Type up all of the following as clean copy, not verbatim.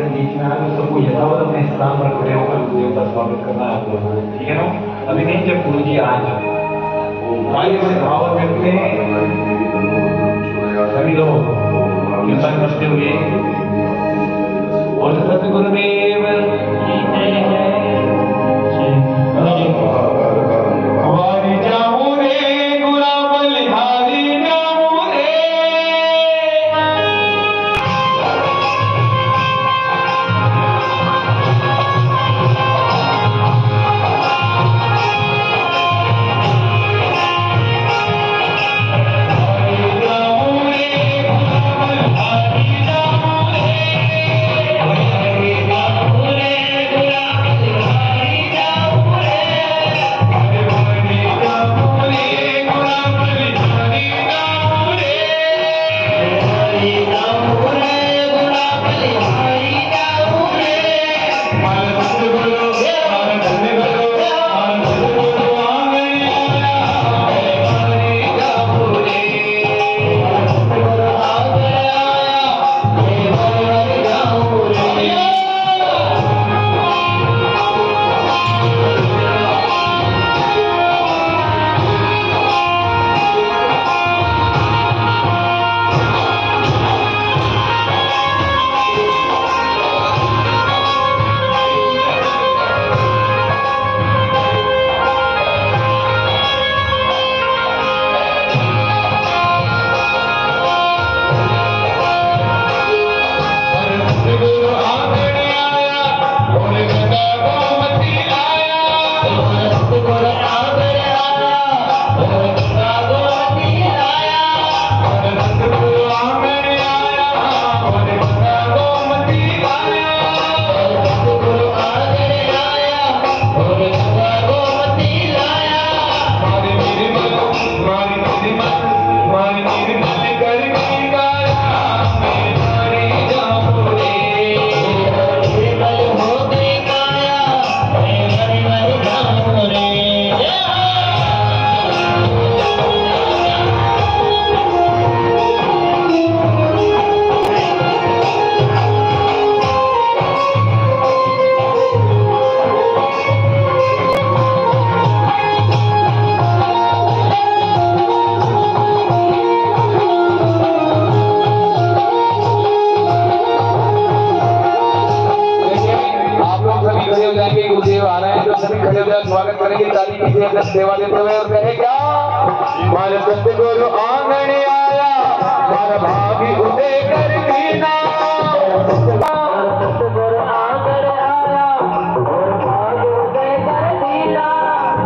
अगर बीच में आए तो सबको यथावत अपने स्थान पर खड़े होकर गुरुदेव का स्वागत करना है आप लोगों को, ठीक है ना? अभी नहीं जब गुरु जी आए आइए से भाव व्यक्त में सभी लोग कीर्तन करते हुए और सतगुरुदेव की जय है। स्वागत करेंगे, ताली कीजिए, सेवा देते हुए और कहे क्या? मारे सतगुरु आंगन आया, मारा भागी उसे कर दीना। सतगुरु आंगन आया, भागी उसे कर दीना।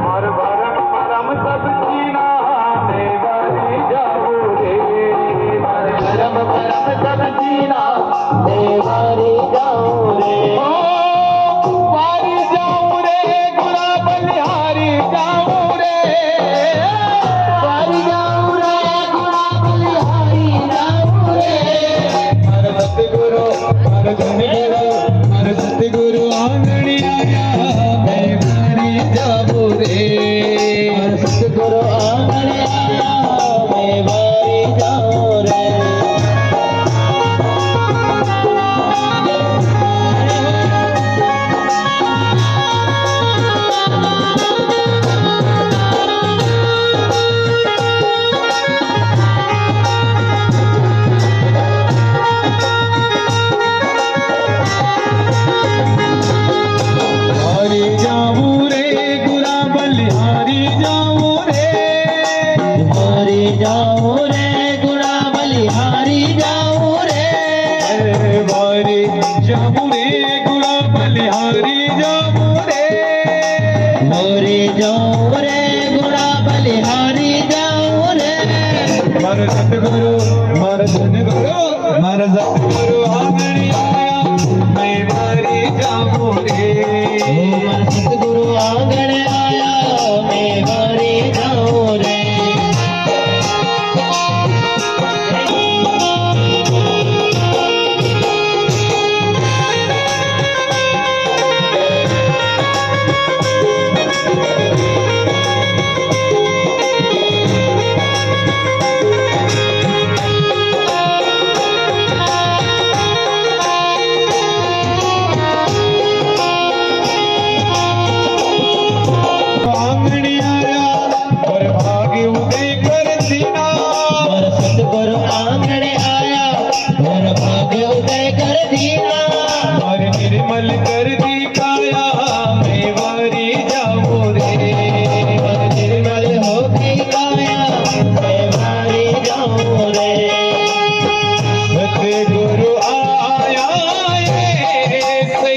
मार भरम परम सब जीना, देवारी जाओ रे। मार भरम परम सब जीना, देवारी जाओ रे। सतगुरु आंगन आया, मैं बारी जाऊं रे। सतगुरु आंगन आया, मैं बारी जाऊं रे। जाओ रे गुड़ा बलिहारी जाओ रे। बारी जाऊं रे, गुड़ा बलिहारी जाऊं रे। मोरे जाओ रे गुड़ा बलिहारी जाओ रे। मार सतगुरु, मार सतगुरु, मार सतगुरु आंगन आया, मैं बारी जाऊं रे। मार सतगुरु आंगन आया, मैं बारी जाऊं रे।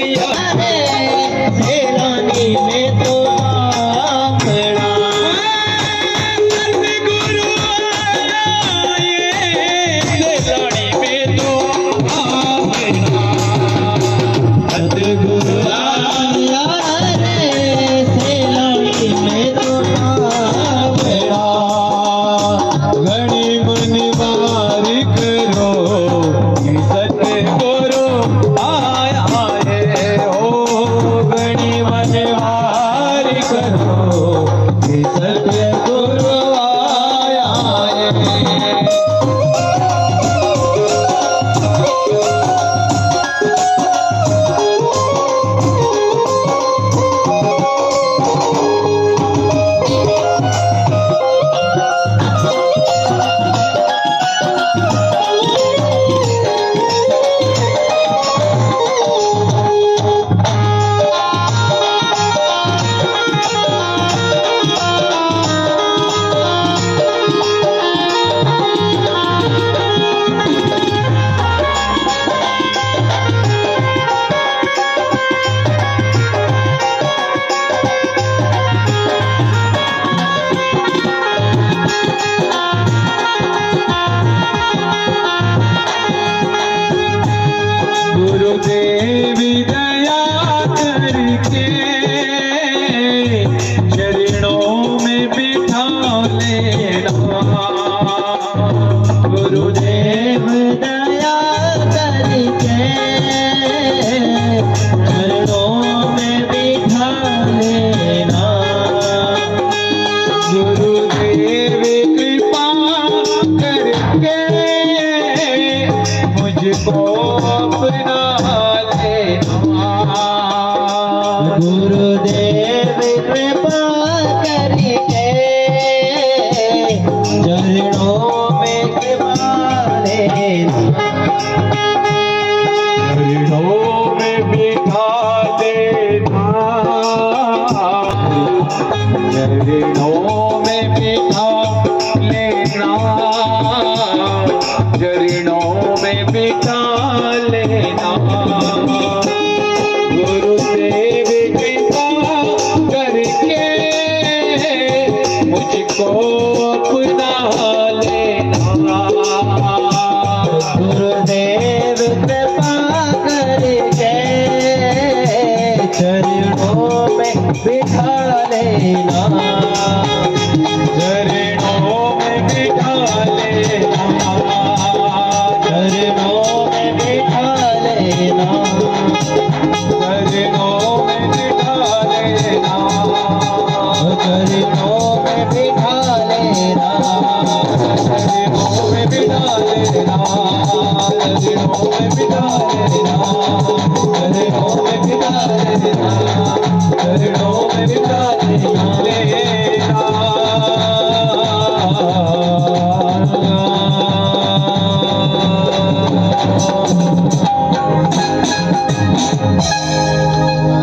भैया सेलानी में तो आंगना सतगुरु आया ये सेलानी में तो आंगना सतगुरु आया रे सेलानी में तो आंगना घणी मन वारी करो कि सतगुरु आया है ओ घणी मन वारी करो कि सतगुरु आया है गुरुदेव दया करके चरणों में बिठा लेना गुरुदेव दया करके चरणों में बिठा लेना गुरुदेव कृपा करके मुझको अपना लेना गुरुदेव कृपा करके चरणों में कृपा लेना चरणों में बिठा देना चरणों में बिठा लेना चरणों में बिठा लेना गुरुदेव कृपा करके मुझको अपना लेना गुरुदेव कृपा करके चरणों में बिठा लेना चरणों में बिठा लेना चरणों में बिठा लेना चरणों में बिठा लेना चरणों में बिठा लेना चरणों में बिठा लेना चरणों में बिठा लेना चरणों में बिठा लेना चरणों में बिठा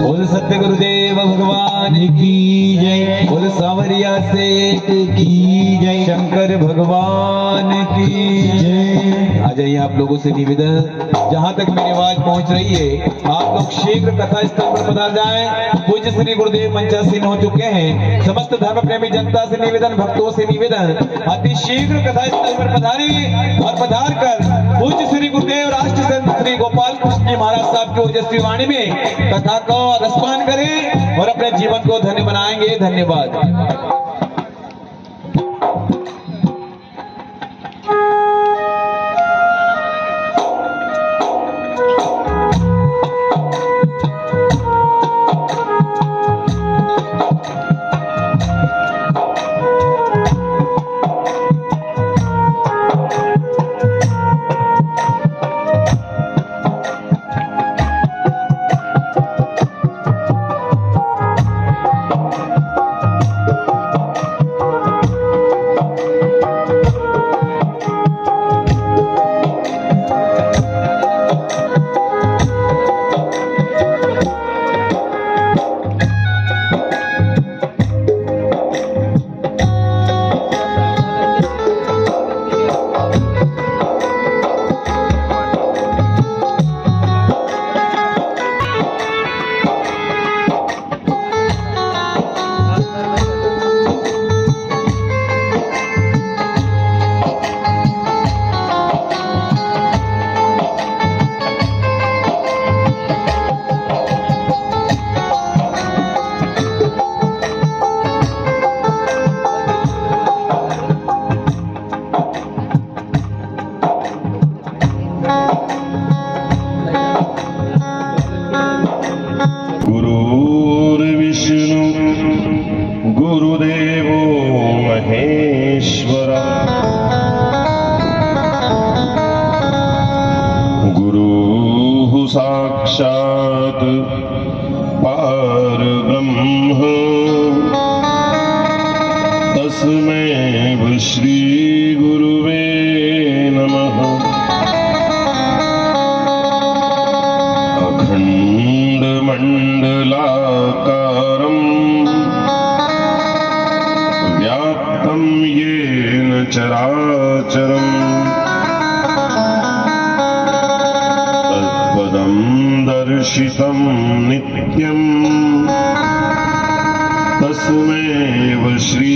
बोल सत्य गुरुदेव भगवान की जय बोल सांवरिया सेठ की जय शंकर भगवान की जय आ जाइए आप लोगों से निवेदन जहां तक मेरी आवाज पहुंच रही है आप लोग शीघ्र कथा स्थल पर पधार जाएं पूज्य श्री गुरुदेव मंचासीन हो चुके हैं समस्त धर्म प्रेमी जनता से निवेदन भक्तों से निवेदन अति शीघ्र कथा स्थल पर पधारिए और पधार कर पूज्य श्री गुरुदेव राष्ट्र संत श्री गोपाल कृष्ण जी महाराज साहब की ओजस्वी वाणी में कथा को रसपान करें और अपने जीवन को धन्य बनाएंगे धन्यवाद साक्षात् पारब्रह्म तस्मै श्री गुरुवे नमः। अखण्डमण्डलाकारम् व्याप्तं येन चराचरम् तत्पदं दर्शितं नित्यम् तस्मै श्री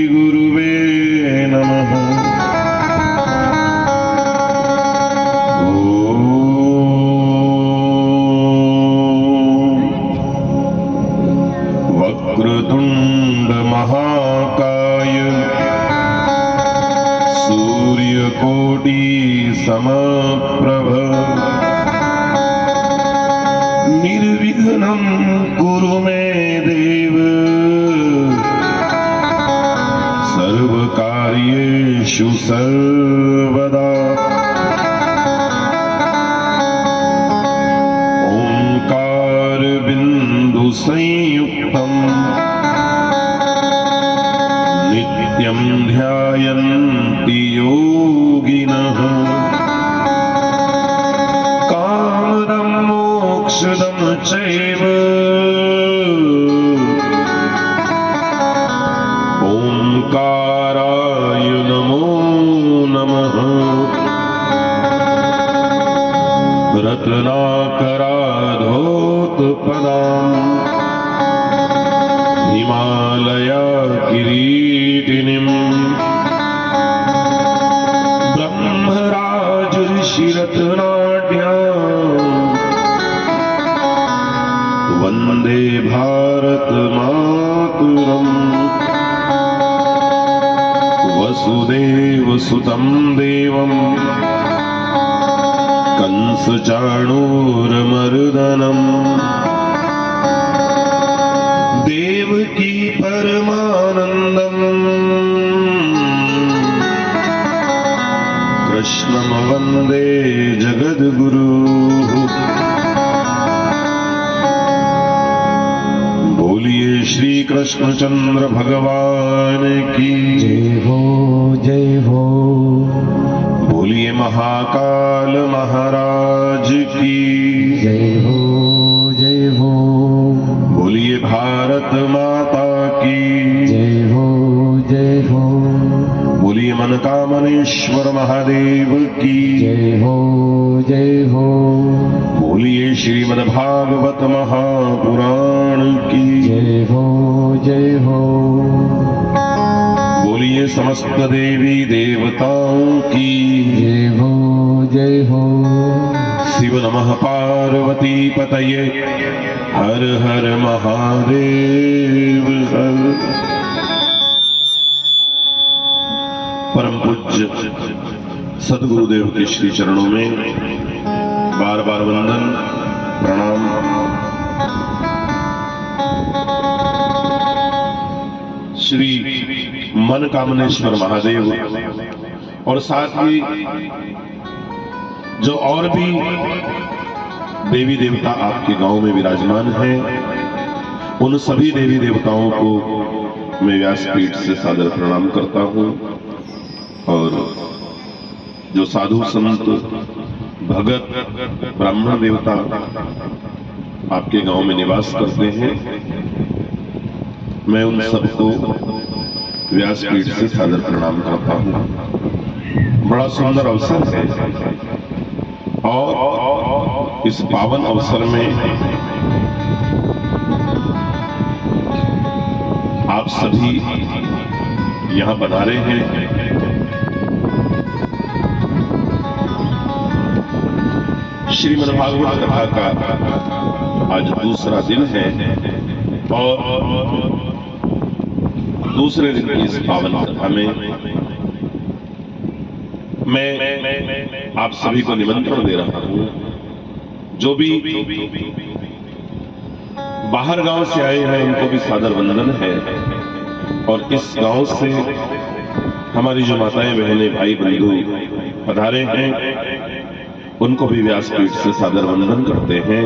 गुरुवे नमः। वक्रतुण्ड महाकाय सूर्यकोटि समप्रभ निर्विघ्नं कुरु मे देव सर्वकार्येषु सर्वदा। ओंकार बिंदु संयुक्तम् नित्यं ध्यायन्ति योगिनः कामदं मोक्षदं चैव ओंकाराय नमो नमः। रत्नाकराधोत्पदाम् हिमालया किरीटिनीम् ब्रह्मराज ऋषिरत्नाढ्याम् वन्दे भारत मातरम्। वसुदेव सुतं देवम् कंसचाणूरमर्दनम् देवकी परमानन्दम् कृष्णं वन्दे जगद्गुरुः। बोलिए श्री कृष्णचंद्र भगवान की जय हो जय हो। बोलिए महाकाल महाराज की जय हो जय हो। बोलिए भारत माता की जय हो जय हो। बोलिए मनकामनेश्वर महादेव की जय हो जय हो। बोलिए श्रीमद्भागवत महापुराण की जय हो जय हो। बोलिए समस्त देवी देवताओं की जय हो जय हो। शिव नमः पार्वती पतये हर हर महादेव हर। परम पूज्य सद्गुरुदेव के श्री चरणों में बार बार वंदन प्रणाम। श्री मनकामनेश्वर महादेव और साथ ही जो और भी देवी देवता आपके गांव में विराजमान हैं, उन सभी देवी देवताओं को मैं व्यासपीठ से सादर प्रणाम करता हूं। और जो साधु संत भगत ब्राह्मण देवता आपके गांव में निवास करते हैं, मैं उन सबको व्यासपीठ से सादर प्रणाम करता हूं। बड़ा सुंदर अवसर है और इस पावन अवसर में आप सभी यहां पधारे हैं। श्रीमद्भागवत कथा का आज दूसरा दिन है और दूसरे दिन की इस पावन कथा में मैं आप सभी को निमंत्रण दे रहा हूं। जो भी बाहर गांव से आए हैं उनको भी सादर वंदन है और इस गांव से हमारी जो माताएं बहनें भाई बंधु पधारे हैं उनको भी व्यासपीठ से सादर वंदन करते हैं।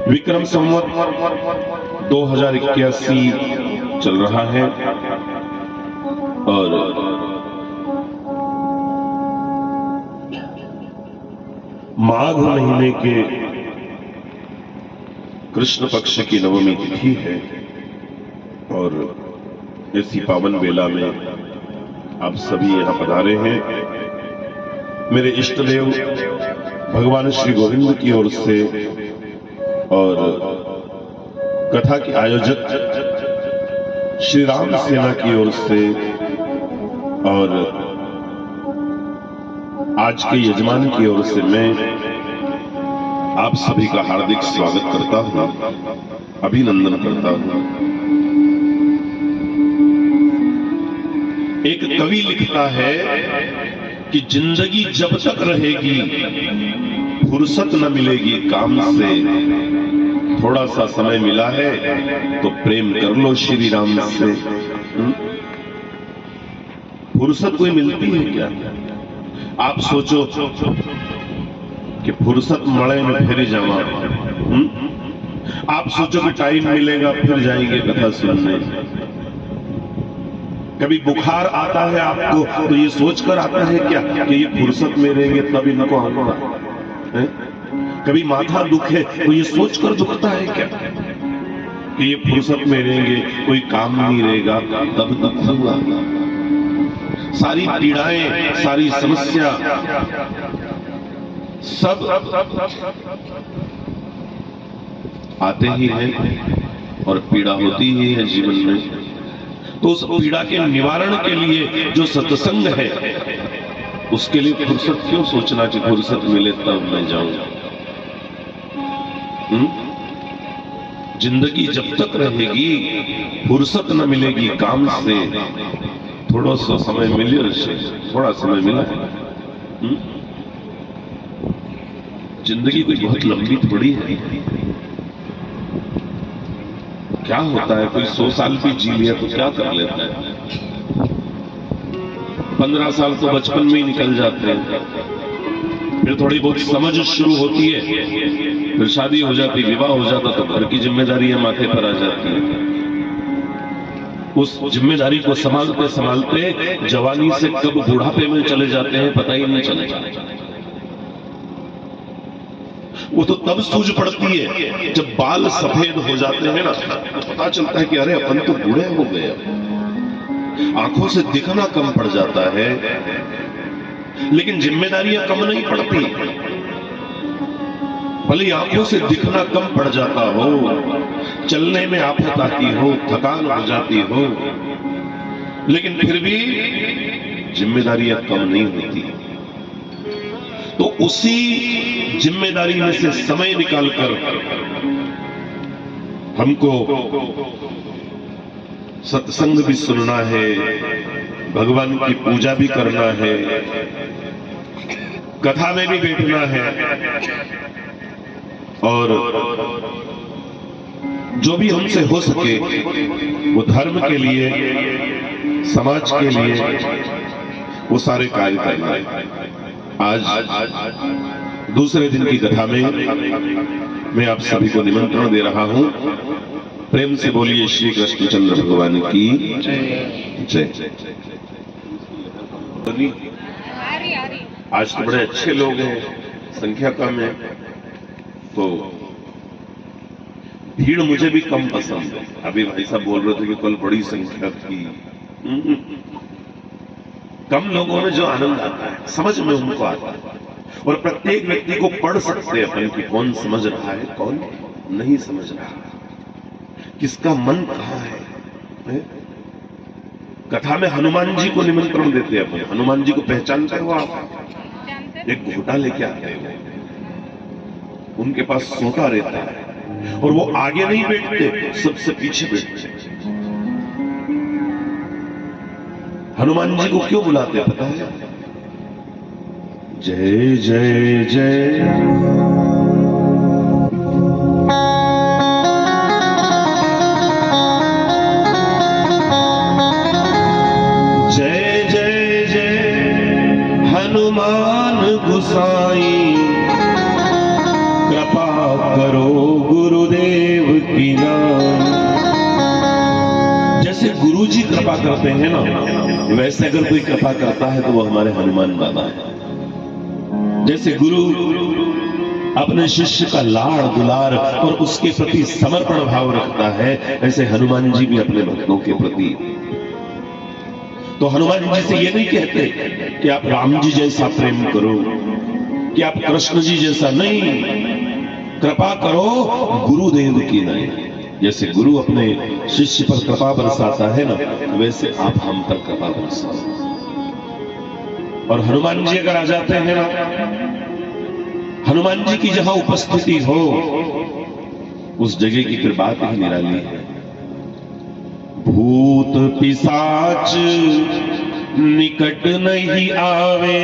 विक्रम संवत 2081 चल रहा है और माघ महीने के कृष्ण पक्ष की नवमी तिथि है और ऐसी पावन बेला में आप सभी यहां पधारे हैं। मेरे इष्ट देव भगवान श्री गोविंद की ओर से और कथा के आयोजक श्री राम सेना की ओर से और आज के यजमान की ओर से मैं आप सभी का हार्दिक स्वागत करता हूं, अभिनंदन करता हूं। एक कवि लिखता है कि जिंदगी जब तक रहेगी फुर्सत न मिलेगी काम से, थोड़ा सा समय मिला है तो प्रेम कर लो श्री राम से। फुर्सत कोई मिलती है क्या? आप सोचो कि फुर्सत मड़े में फिर जावा, आप सोचो कि टाइम मिलेगा फिर जाएंगे कथा सुनने। कभी बुखार आता है आपको तो ये सोचकर आता है क्या कि ये फुर्सत में रहेंगे तब इनको आऊंगा? कभी माथा दुखे तो ये सोचकर दुखता है क्या कि ये फुर्सत में रहेंगे कोई काम नहीं रहेगा तब दुखूंगा? सारी पीड़ाएं, सारी समस्या सब आते ही हैं और पीड़ा होती ही है जीवन में। तो उस पीड़ा के निवारण के लिए जो सत्संग है उसके लिए फुर्सत क्यों सोचना कि फुर्सत मिले तब मैं जाऊंगा? जिंदगी जब तक रहेगी फुर्सत न मिलेगी काम से, थोड़ा सा समय मिले, थोड़ा समय मिला। जिंदगी कोई बहुत लंबी थोड़ी है। क्या होता है कोई 100 साल भी जी लिया तो क्या कर लेता है? 15 साल तो बचपन में ही निकल जाते हैं, फिर थोड़ी बहुत समझ शुरू होती है, फिर शादी हो जाती, विवाह हो जाता तो घर की जिम्मेदारियां माथे पर आ जाती है। उस जिम्मेदारी को संभालते संभालते जवानी से कब बुढ़ापे में चले जाते हैं पता ही नहीं चलता। वो तो तब सूझ पड़ती है जब बाल सफेद हो जाते हैं ना, तो पता चलता है कि अरे अपन तो बूढ़े हो गए। आंखों से दिखना कम पड़ जाता है, लेकिन जिम्मेदारियां कम नहीं पड़ती। भले आंखों से दिखना कम पड़ जाता हो, चलने में आफत आती हो, थकान हो जाती हो, लेकिन फिर भी जिम्मेदारियां कम नहीं होती। तो उसी जिम्मेदारी में से समय निकालकर हमको सत्संग भी सुनना है, भगवान की पूजा भी करना है, कथा में भी बैठना है और जो भी हमसे हो सके वो धर्म के लिए, समाज के लिए वो सारे कार्य करना है। आज दूसरे दिन की कथा में मैं आप सभी को निमंत्रण दे रहा हूं। प्रेम से बोलिए श्री कृष्णचंद्र भगवान की जय। आज तो बड़े अच्छे लोग हैं, संख्या कम है तो भीड़ मुझे भी कम पसंद है। अभी भाई साहब बोल रहे थे कि कल बड़ी संख्या थी। कम लोगों में जो आनंद आता है, समझ में उनको आता है, और प्रत्येक व्यक्ति को पढ़ सकते हैं अपन कि कौन समझ रहा है, कौन नहीं समझ रहा, किसका मन कहां है। कथा में हनुमान जी को निमंत्रण देते हैं अपन। हनुमान जी को पहचानते हो आप? एक घोटा लेके आते हैं, उनके पास सोटा रहता है और वो आगे नहीं बैठते, सबसे पीछे बैठते। हनुमान जी को क्यों बुलाते हैं पता है? जय जय जय जय जय जय हनुमान गुसाई, कृपा करो गुरुदेव की नाम। जैसे गुरु जी कृपा करते हैं ना, वैसे अगर कोई कृपा करता है तो वो हमारे हनुमान बाबा है। जैसे गुरु अपने शिष्य का लाड़ दुलार और उसके प्रति समर्पण भाव रखता है, ऐसे हनुमान जी भी अपने भक्तों के प्रति। तो हनुमान जी से ये नहीं कहते कि आप राम जी जैसा प्रेम करो, कि आप कृष्ण जी जैसा, नहीं, कृपा करो गुरुदेव की नहीं। जैसे गुरु अपने शिष्य पर कृपा बरसाता है ना, वैसे आप हम पर कृपा बरसाओ। और हनुमान जी अगर आ जाते हैं ना, हनुमान जी की जहां उपस्थिति हो उस जगह की फिर बात ही निराली है। भूत पिशाच निकट नहीं आवे,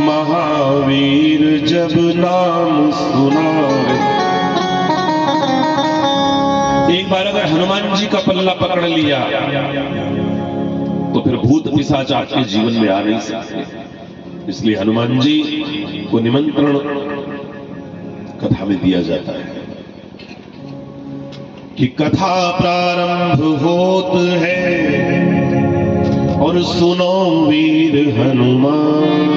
महावीर जब नाम सुनावे। एक बार अगर हनुमान जी का पल्ला पकड़ लिया तो फिर भूत पिशाच आपके जीवन में आ नहीं सकते। इसलिए हनुमान जी को निमंत्रण कथा में दिया जाता है कि कथा प्रारंभ होत है और सुनो वीर हनुमान,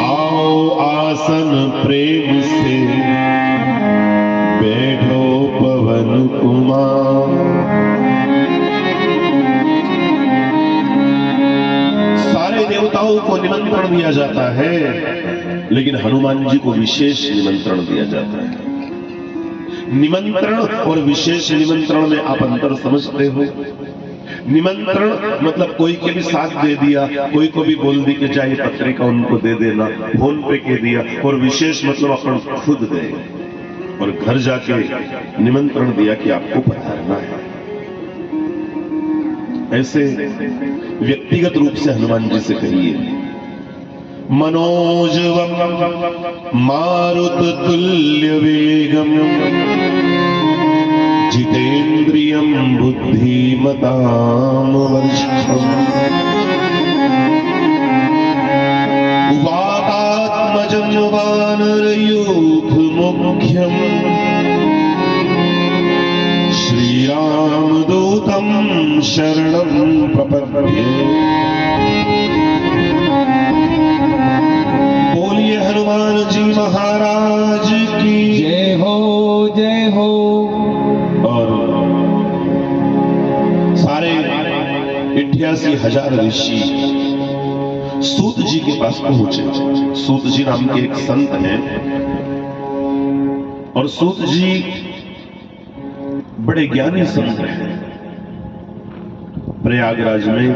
आओ आसन प्रेम से बैठो पवन कुमार। सारे देवताओं को निमंत्रण दिया जाता है, लेकिन हनुमान जी को विशेष निमंत्रण दिया जाता है। निमंत्रण और विशेष निमंत्रण में आप अंतर समझते हो? निमंत्रण मतलब कोई के भी साथ दे दिया, कोई को भी बोल दी कि जाए पत्रिका उनको दे देना, फोन पे के दिया। और विशेष मतलब अपन खुद दे और घर जाके निमंत्रण दिया कि आपको पधारना है। ऐसे व्यक्तिगत रूप से हनुमान जी से कहिए, मनोजवम मारुत तुल्य वेगम जितेन्द्रियम बुद्धिमताम वरिष्ठम वातात्मजं वानरयूथ मुख्यम श्रीरामदूतं शरणं प्रपद्ये। बोलिए हनुमान जी महाराज की जय हो, जय हो। और सारे 88,000 ऋषि सूत जी के पास पहुंचे। सूत जी नाम के एक संत हैं और सूत जी बड़े ज्ञानी संत हैं। प्रयागराज में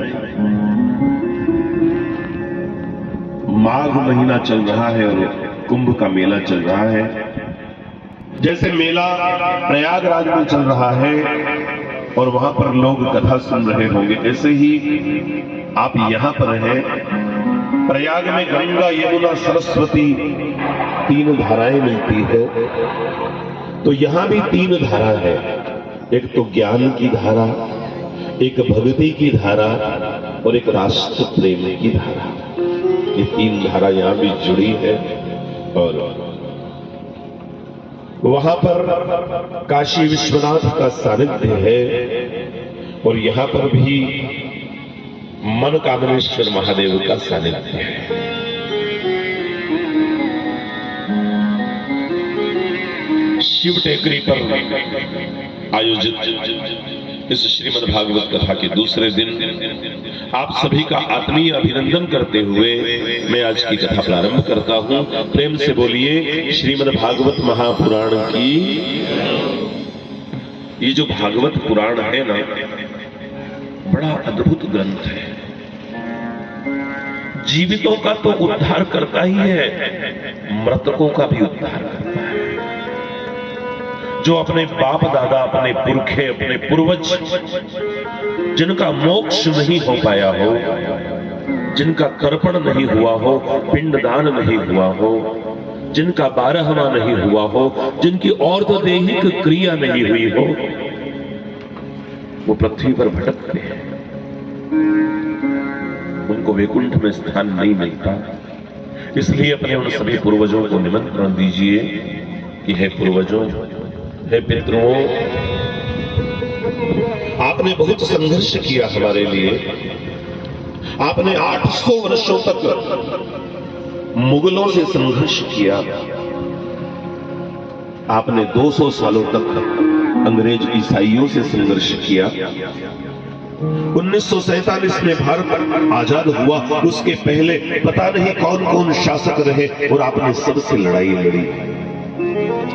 माघ महीना चल रहा है और कुंभ का मेला चल रहा है। जैसे मेला प्रयागराज में चल रहा है और वहां पर लोग कथा सुन रहे होंगे, ऐसे ही आप यहां पर हैं। प्रयाग में गंगा यमुना सरस्वती 3 धाराएं मिलती है, तो यहां भी 3 धारा है। एक तो ज्ञान की धारा, एक भक्ति की धारा और एक राष्ट्र प्रेम की धारा। ये 3 धारा यहां भी जुड़ी है। और वहां पर काशी विश्वनाथ का सानिध्य है और यहां पर भी मनकामनेश्वर महादेव का सानिध्य है। शिव टेकरी पर आयोजित इस श्रीमद् भागवत कथा के दूसरे दिन आप सभी का आत्मीय अभिनंदन करते हुए मैं आज की कथा प्रारंभ करता हूं। प्रेम से बोलिए श्रीमद् भागवत महापुराण की। ये जो भागवत पुराण है ना, बड़ा अद्भुत ग्रंथ है। जीवितों का तो उद्धार करता ही है, मृतकों का भी उद्धार करता है। जो अपने बाप दादा, अपने पुरखे, अपने पूर्वज, जिनका मोक्ष नहीं हो पाया हो, जिनका तर्पण नहीं हुआ हो, पिंडदान नहीं हुआ हो, जिनका 12वां नहीं हुआ हो, जिनकी और्ध्वदेहिक क्रिया नहीं हुई हो, वो पृथ्वी पर भटकते हैं। उनको वैकुंठ में स्थान नहीं मिलता। इसलिए अपने उन सभी पूर्वजों को निमंत्रण दीजिए कि हे पूर्वजों, हे पितरों, आपने बहुत संघर्ष किया हमारे लिए। आपने 800 वर्षों तक मुगलों से संघर्ष किया। आपने 200 सालों तक अंग्रेज ईसाइयों से संघर्ष किया। 1947 में भारत आजाद हुआ, उसके पहले पता नहीं कौन कौन शासक रहे और आपने सबसे लड़ाई लड़ी।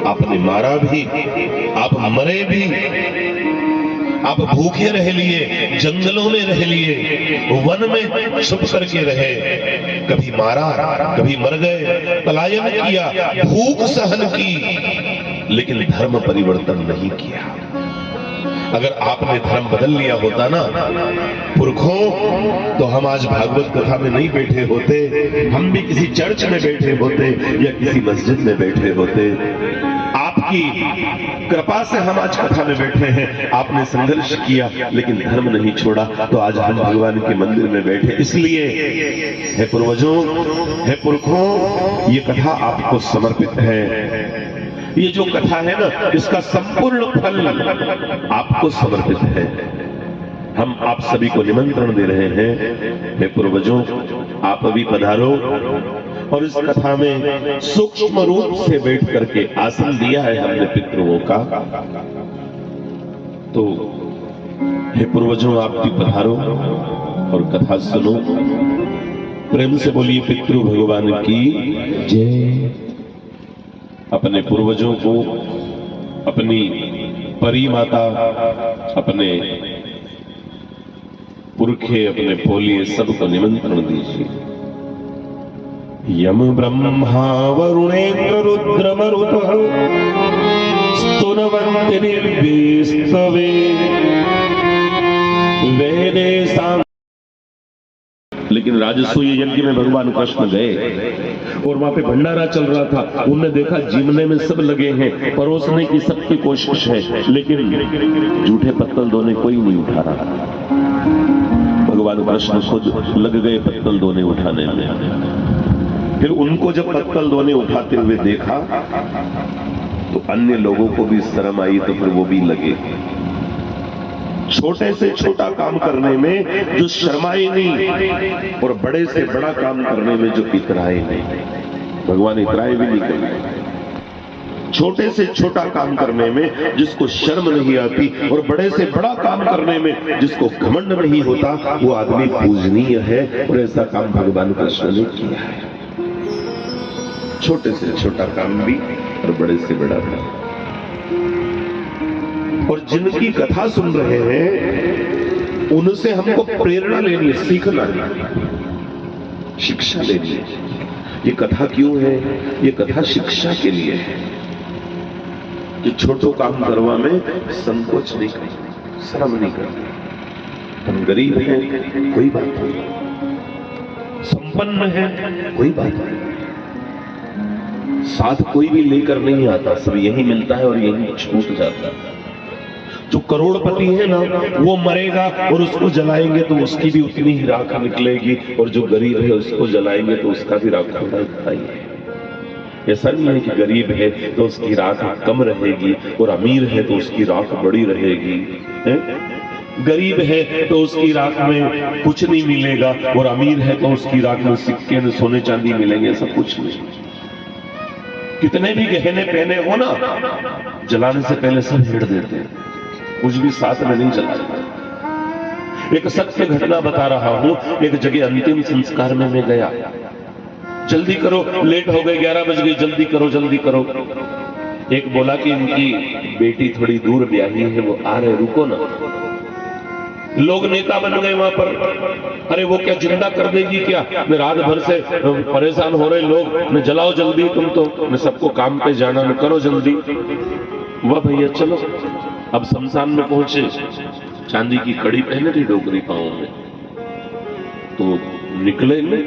आपने मारा भी, आप मरे भी, आप भूखे रह लिए, जंगलों में रह लिए, वन में छुप करके रहे, कभी मारा, कभी मर गए, पलायन किया, भूख सहन की, लेकिन धर्म परिवर्तन नहीं किया। अगर आपने धर्म बदल लिया होता ना पुरखों, तो हम आज भागवत कथा में नहीं बैठे होते, हम भी किसी चर्च में बैठे होते या किसी मस्जिद में बैठे होते। आपकी कृपा से हम आज कथा में बैठे हैं। आपने संघर्ष किया लेकिन धर्म नहीं छोड़ा, तो आज हम भगवान के मंदिर में बैठे। इसलिए हे पूर्वजों, हे पुरखों, ये कथा आपको समर्पित है। ये जो कथा है ना, इसका संपूर्ण फल आपको समर्पित है। हम आप सभी को निमंत्रण दे रहे हैं, हे पूर्वजों, आप अभी पधारो और इस कथा में सूक्ष्म रूप से बैठ करके आसन दिया है हमने पितरों का। तो हे पूर्वजों, आप भी पधारो और कथा सुनो। प्रेम से बोलिए पितृ भगवान की जय। अपने पूर्वजों को, अपनी परी माता, अपने पुरखे, अपने पोलिए सबको निमंत्रण दीजिए। यम ब्रह्मा वरुणेन्द्र रुद्र मरुतः स्तुनवन्ति निर्विस्तवे वेदे साम। लेकिन राजसूय यज्ञ में भगवान कृष्ण गए और वहां पे भंडारा चल रहा था। उन्होंने देखा जीवने में सब लगे हैं, परोसने की सबकी कोशिश है, लेकिन जूठे पत्तल दोने कोई नहीं उठा रहा। भगवान कृष्ण खुद लग गए पत्तल दोने उठाने में। फिर उनको जब पत्तल दोने उठाते हुए देखा तो अन्य लोगों को भी शर्म आई, तो फिर वो भी लगे। छोटे से छोटा काम करने में जो शर्माए नहीं और बड़े से बड़ा काम करने में जो इतराए नहीं। भगवान इतराए भी नहीं करेंगे। छोटे से छोटा काम करने में जिसको शर्म नहीं आती और बड़े से बड़ा काम करने में जिसको घमंड नहीं होता, वो आदमी पूजनीय है। और ऐसा काम भगवान कृष्ण ने किया है। छोटे से छोटा काम भी और बड़े से बड़ा काम। और जिनकी कथा सुन रहे हैं उनसे हमको प्रेरणा लेनी है, सीखना है, शिक्षा लेनी है। ये कथा क्यों है? ये कथा शिक्षा के लिए है कि छोटो काम करवा में संकोच नहीं करना, शर्म नहीं करना। हम गरीब हैं कोई बात नहीं, संपन्न है कोई बात नहीं, साथ कोई भी लेकर नहीं आता, सब यही मिलता है और यही छूट जाता है। जो करोड़पति है ना, वो मरेगा और उसको जलाएंगे तो उसकी भी उतनी ही राख निकलेगी, और जो गरीब है उसको जलाएंगे तो उसका भी राख उतना ही है। ऐसा नहीं है कि गरीब है तो उसकी राख कम रहेगी और अमीर है तो उसकी राख बड़ी रहेगी। गरीब है तो उसकी राख में कुछ नहीं मिलेगा और अमीर है तो उसकी राख में सिक्के में सोने चांदी मिलेंगे। ऐसा कुछ नहीं। कितने भी गहने पहने हो ना, जलाने से पहले सब हिड़ देते हैं, कुछ भी साथ में नहीं चलता। एक सत्य घटना बता रहा हूं। एक जगह अंतिम संस्कार में मैं गया, जल्दी करो, लेट हो गए, 11 बज गए, जल्दी करो जल्दी करो। एक बोला कि इनकी बेटी थोड़ी दूर ब्याही है, वो आ रहे, रुको ना। लोग नेता बन गए वहां पर। अरे वो क्या जिंदा कर देगी क्या? मैं रात भर से परेशान हो रहे लोग, मैं जलाओ जल्दी, तुम तो मैं सबको काम पे जाना, मैं करो जल्दी। वह भैया चलो। अब शमशान में पहुंचे, चांदी की कड़ी पहने थी डोकरी पांव में, तो निकले में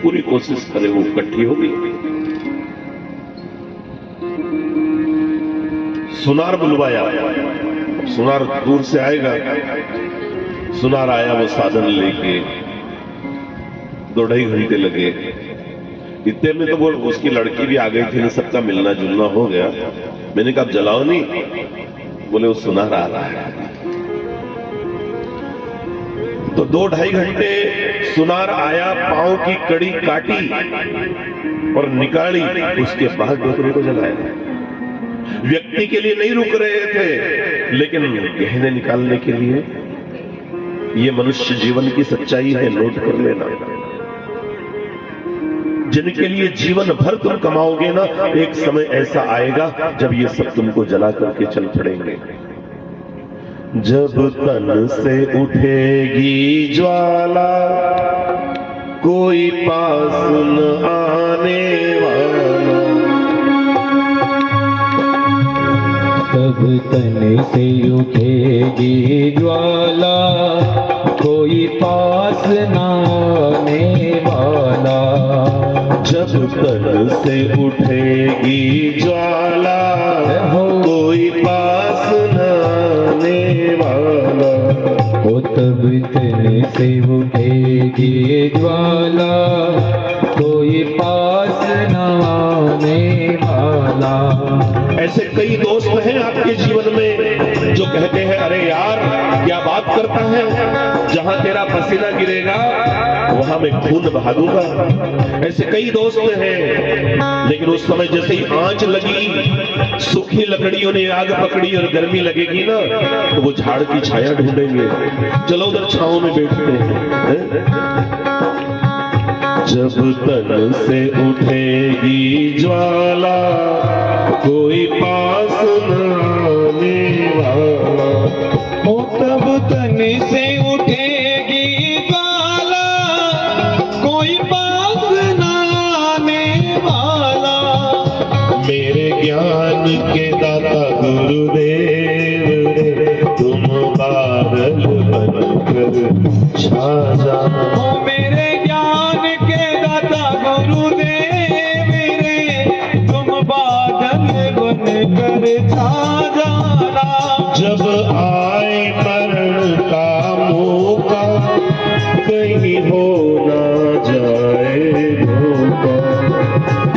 पूरी कोशिश करे, वो इकट्ठी हो गई। सुनार बुलवाया, सुनार दूर से आएगा। सुनार आया, वो साधन लेके 2-2.5 घंटे लगे। इतने में तो वो उसकी लड़की भी आ गई थी, सबका मिलना जुलना हो गया। मैंने कहा जलाओ नहीं, बोले वो सुनहरा आ रहा है। तो 2-2.5 घंटे सुनार आया, पांव की कड़ी काटी और निकाली, उसके बाद डोकरे को जलाया। व्यक्ति के लिए नहीं रुक रहे थे, लेकिन गहने निकालने के लिए। ये मनुष्य जीवन की सच्चाई है, नोट कर लेना। जिनके लिए जीवन भर तुम कमाओगे ना, एक समय ऐसा आएगा जब ये सब तुमको जला करके चल पड़ेंगे। जब तन से उठेगी ज्वाला, कोई पास न आने वाला। तब तन से उठेगी ज्वाला, कोई पास न आने वाला। जब तन से उठेगी ज्वाला, कोई पास न आने वाला। ओ तब तन से उठेगी ज्वाला, कोई पास न आने वाला। ऐसे कई दोस्त हैं आपके जीवन में जो कहते हैं, अरे यार क्या बात करता है, जहां तेरा पसीना गिरेगा वहां मैं खून बहा दूंगा। ऐसे कई दोस्त हैं, लेकिन उस समय जैसे ही आंच लगी, सूखी लकड़ियों ने आग पकड़ी और गर्मी लगेगी ना, तो वो झाड़ की छाया ढूंढेंगे, चलो उधर छांव में बैठते हैं। जब तन से उठेगी ज्वाला, कोई पास न आने वाला। ओ तब तन से उठेगी ज्वाला, कोई पास न आने वाला। मेरे ज्ञान के दाता गुरुदेव रे, तुम बादल बनकर छा जाना। ओ मेरे ज्ञान के दाता गुरुदेव रे, तुम बादल बनकर छा जाना। जब आए मरण का मौका, कहीं हो ना जाए धोखा।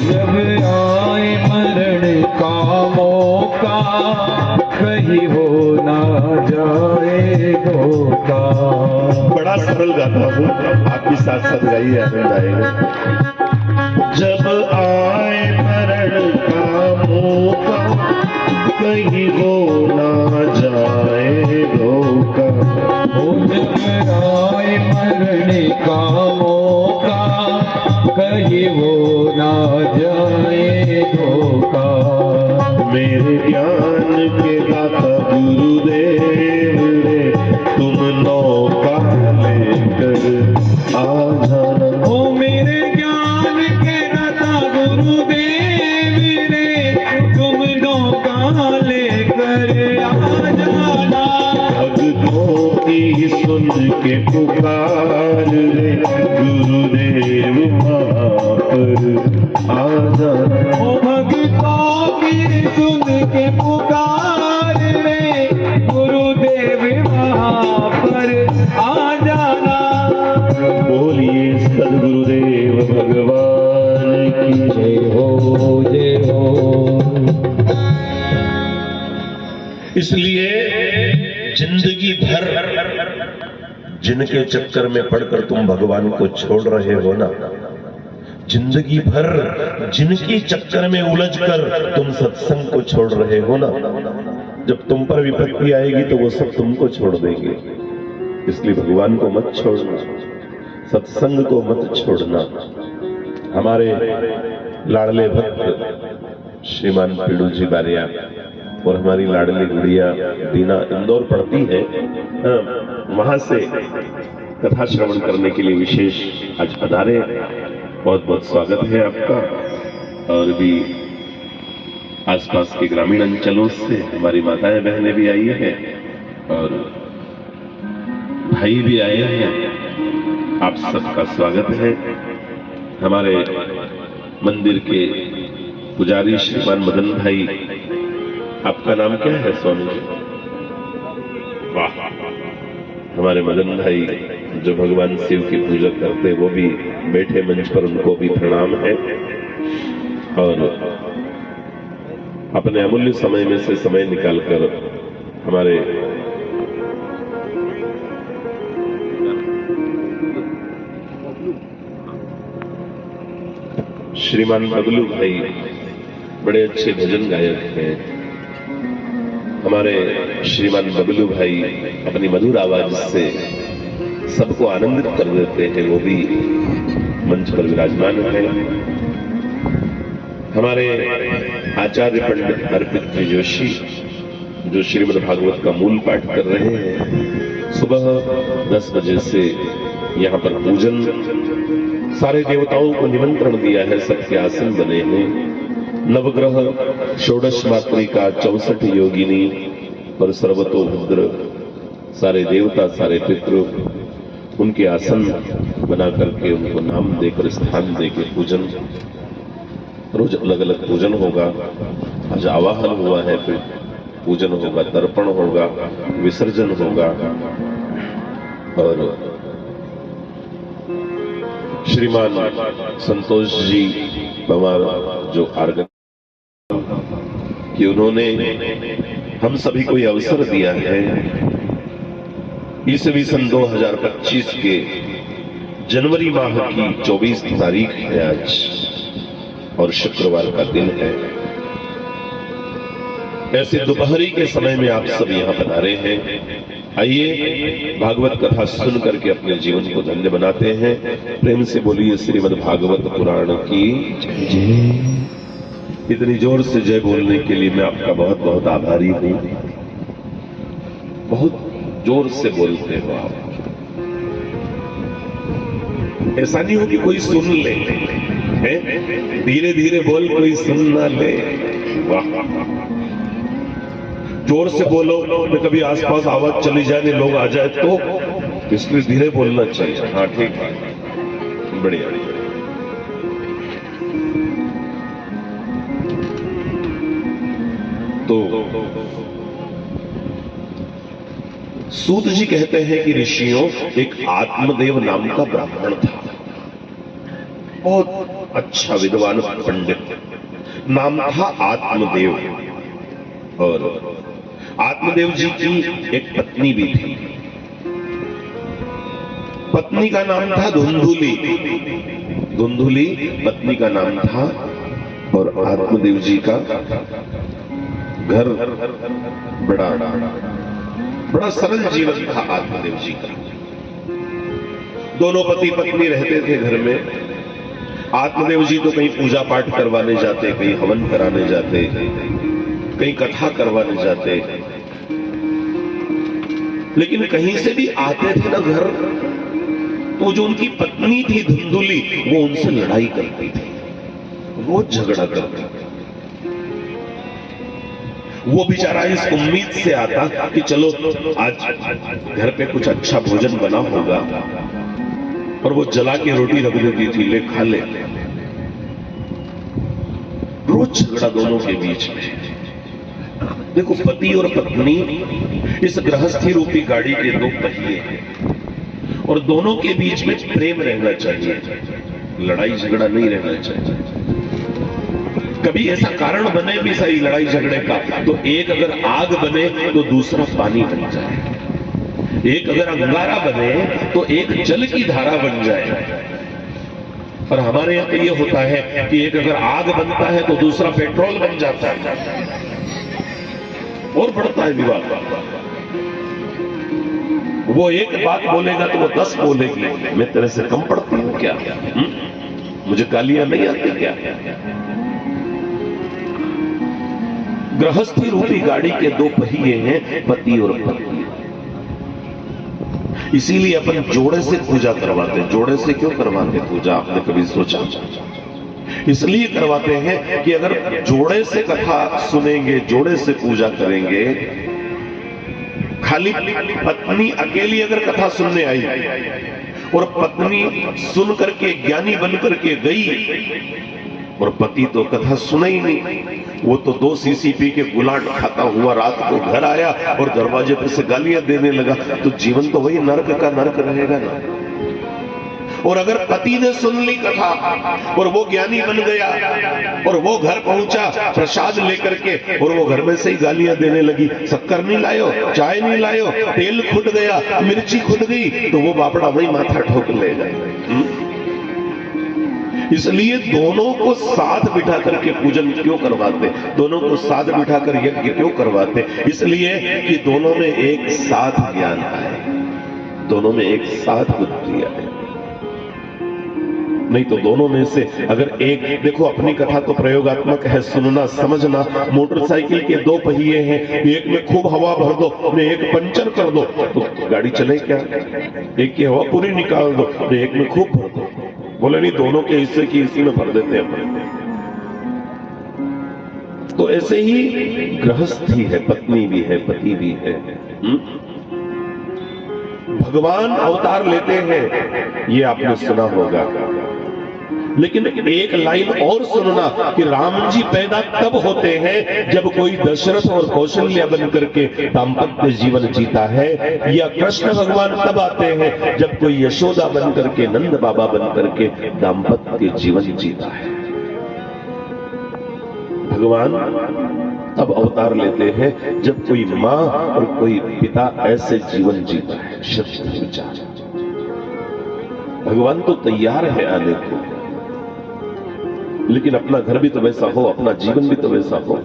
जब आए मरण का मौका, कहीं हो ना जाए धोखा। बड़ा सरल गाता हूँ, आप भी साथ साथ गाइए, आनंद आएगा। जब आए मरण का मौका, कहीं हो ना जाए धोखा। जब आए मरण का मौका, कहीं हो ना जाए धोखा। मेरे ज्ञान के दाता गुरुदेव रे, तुम नौका लेकर आ जाना। ओ मेरे ज्ञान के दाता गुरुदेव रे, तुम नौका लेकर आ जाना। भक्तों की सुन के पुकार रे, गुरुदेव वहाँ पर आ जाना। ओ भक्तों की सुन के पुकार रे, गुरुदेव वहाँ पर आ जाना। बोलिए सदगुरुदेव भगवान की जय हो, जय हो। इसलिए जिंदगी भर जिनके चक्कर में पड़कर तुम भगवान को छोड़ रहे हो ना, जिंदगी भर जिनकी चक्कर में उलझकर तुम सत्संग को छोड़ रहे हो ना, जब तुम पर विपत्ति आएगी तो वो सब तुमको छोड़ देंगे। इसलिए भगवान को मत छोड़ना, सत्संग को मत छोड़ना। हमारे लाडले भक्त श्रीमान पीड़ू जी बारिया और हमारी लाडली गुड़िया दीना इंदौर पढ़ती है, वहां से कथा श्रवण करने के लिए विशेष आज पधारे। बहुत बहुत स्वागत है आपका। और भी आसपास के ग्रामीण अंचलों से हमारी माताएं बहनें भी आई हैं और भाई भी आए हैं। आप सबका स्वागत है। हमारे मंदिर के पुजारी श्रीमान मदन भाई, आपका नाम क्या है स्वामी जी? वाह, हमारे मदन भाई जो भगवान शिव की पूजा करते वो भी बैठे मंच पर, उनको भी प्रणाम है। और अपने अमूल्य समय में से समय निकालकर हमारे श्रीमान बबलू भाई बड़े अच्छे भजन गायक हैं। हमारे श्रीमान बबलू भाई अपनी मधुर आवाज से सबको आनंदित कर देते हैं, वो भी मंच पर विराजमान है। हमारे आचार्य पंडित अर्पित जोशी जो श्रीमद् भागवत का मूल पाठ कर रहे हैं, सुबह 10 बजे से यहाँ पर पूजन, सारे देवताओं को निमंत्रण दिया है, सबके आसन बने हैं। नवग्रह, षोडश मातृका, 64 योगिनी और सर्वतोभद्र सारे देवता, सारे पितृ, उनके आसन बना करके उनको नाम देकर, स्थान देकर पूजन, रोज अलग अलग पूजन होगा। आज आवाहन हुआ है, फिर पूजन होगा, तर्पण होगा, विसर्जन होगा। और श्रीमान संतोष जी पवार जो आर्गन कि उन्होंने हम सभी को यह अवसर दिया है, ईस्वी सन 2025 के जनवरी माह की 24 तारीख है आज और शुक्रवार का दिन है। ऐसे दोपहरी के समय में आप सब यहां पधारे हैं। आइए भागवत कथा सुन करके अपने जीवन को धन्य बनाते हैं। प्रेम से बोलिए श्रीमद् भागवत पुराण की जय। इतनी जोर से जय बोलने के लिए मैं आपका बहुत बहुत आभारी हूं। बहुत जोर से बोलते हो आप, ऐसा नहीं हो कि कोई सुन ले, धीरे धीरे बोल कोई सुन ना ले। वाह, जोर से बोलो, तो कभी आसपास आवाज चली जाए, लोग आ जाए तो, इसलिए धीरे बोलना चाहिए। हाँ ठीक है, बढ़िया। तो सूत जी कहते हैं कि ऋषियों, एक आत्मदेव नाम का ब्राह्मण था, बहुत अच्छा विद्वान पंडित, नाम था आत्मदेव। और आत्मदेव जी की एक पत्नी भी थी, पत्नी का नाम था धुंधुली। धुंधुली पत्नी का नाम था। और आत्मदेव जी का घर बड़ा सरल जीवन था आत्मदेव जी का। दोनों पति पत्नी रहते थे घर में। आत्मदेव जी तो कहीं पूजा पाठ करवाने जाते, कहीं हवन कराने जाते, कहीं कथा करवाने जाते, लेकिन कहीं से भी आते थे ना घर, तो जो उनकी पत्नी थी धुंधुली, वो उनसे लड़ाई करती थी, रोज झगड़ा करती थी। वो बेचारा इस उम्मीद से आता कि चलो आज घर पे कुछ अच्छा भोजन बना होगा, और वो जला के रोटी रख देती थी, ले खा ले। रोज झगड़ा दोनों के बीच में। देखो, पति और पत्नी इस गृहस्थी रूपी गाड़ी के दो पहिए हैं, और दोनों के बीच में प्रेम रहना चाहिए, लड़ाई झगड़ा नहीं रहना चाहिए। कभी ऐसा कारण बने भी सही लड़ाई झगड़े का, तो एक अगर आग बने तो दूसरा पानी बन जाए, एक अगर अंगारा बने तो एक जल की धारा बन जाए। और हमारे यहां तो ये होता है कि एक अगर आग बनता है तो दूसरा पेट्रोल बन जाता है और बढ़ता है विवाद। वो एक बात बोलेगा तो वो 10 बोलेगी, मैं तेरे से कम पढ़ती हूं क्या? मुझे गालियां नहीं आती क्या? गृहस्थी रूपी गाड़ी के दो पहिए हैं, पति और पत्नी। इसीलिए अपन जोड़े से पूजा करवाते हैं। जोड़े से क्यों करवाते पूजा, आपने कभी सोचा? इसलिए करवाते हैं कि अगर जोड़े से कथा सुनेंगे, जोड़े से पूजा करेंगे, खाली पत्नी अकेली अगर कथा सुनने आई और पत्नी सुन करके ज्ञानी बन करके गई, और पति तो कथा सुना ही नहीं, वो तो 2 सीसी पी के गुलाट खाता हुआ रात को घर आया और दरवाजे पर से गालियां देने लगा। तो जीवन तो वही नरक का नरक रहेगा ना। और अगर पति ने सुन ली कथा और वो ज्ञानी बन गया और वो घर पहुंचा प्रसाद लेकर के और वो घर में से ही गालियां देने लगी, शक्कर नहीं लायो, चाय नहीं लायो, तेल खुद गया, मिर्ची खुद गई, तो वो बापड़ा वही माथा ठोक लेगा। इसलिए दोनों को साथ बिठा करके पूजन क्यों करवाते, दोनों को साथ बिठा कर यज्ञ क्यों करवाते? इसलिए कि दोनों में एक साथ ज्ञान आए, दोनों में एक साथ बुद्धि आए। नहीं तो दोनों में से अगर एक, देखो अपनी कथा तो प्रयोगात्मक है, सुनना समझना। मोटरसाइकिल के 2 पहिए हैं, एक में खूब हवा भर दो, एक पंचर कर दो, तो गाड़ी चले क्या? एक की हवा पूरी निकाल दो, एक में खूब भर दो। बोले नहीं, दोनों के हिस्से की इसी में भर देते हैं। तो ऐसे ही गृहस्थी है, पत्नी भी है, पति भी है। भगवान अवतार लेते हैं, ये आपने सुना होगा। लेकिन एक लाइन और सुनना कि राम जी पैदा तब होते हैं जब कोई दशरथ और कौशल्या बन करके दाम्पत्य जीवन जीता है, या कृष्ण भगवान तब आते हैं जब कोई यशोदा बन करके, नंद बाबा बन करके दाम्पत्य जीवन जीता है। भगवान तब अवतार लेते हैं जब कोई मां और कोई पिता ऐसे जीवन जीता है। शुद्ध विचार, भगवान तो तैयार है आने को, लेकिन अपना घर भी तो वैसा हो, अपना जीवन भी तो वैसा हो।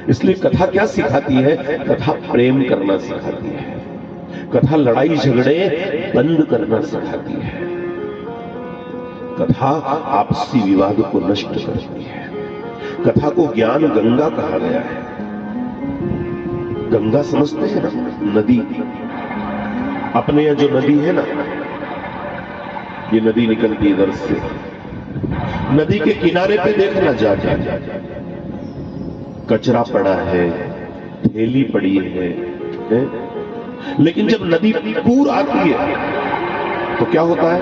इसलिए कथा क्या सिखाती है? कथा प्रेम करना सिखाती है, कथा लड़ाई झगड़े बंद करना सिखाती है, कथा आपसी विवाद को नष्ट करती है। कथा को ज्ञान गंगा कहा गया है। गंगा समझते हैं ना, नदी। अपने यहां जो नदी है ना, ये नदी निकलती इधर से, नदी के किनारे पे देखना जाके कचरा पड़ा है, थैली पड़ी है? लेकिन जब नदी पूर आती है तो क्या होता है?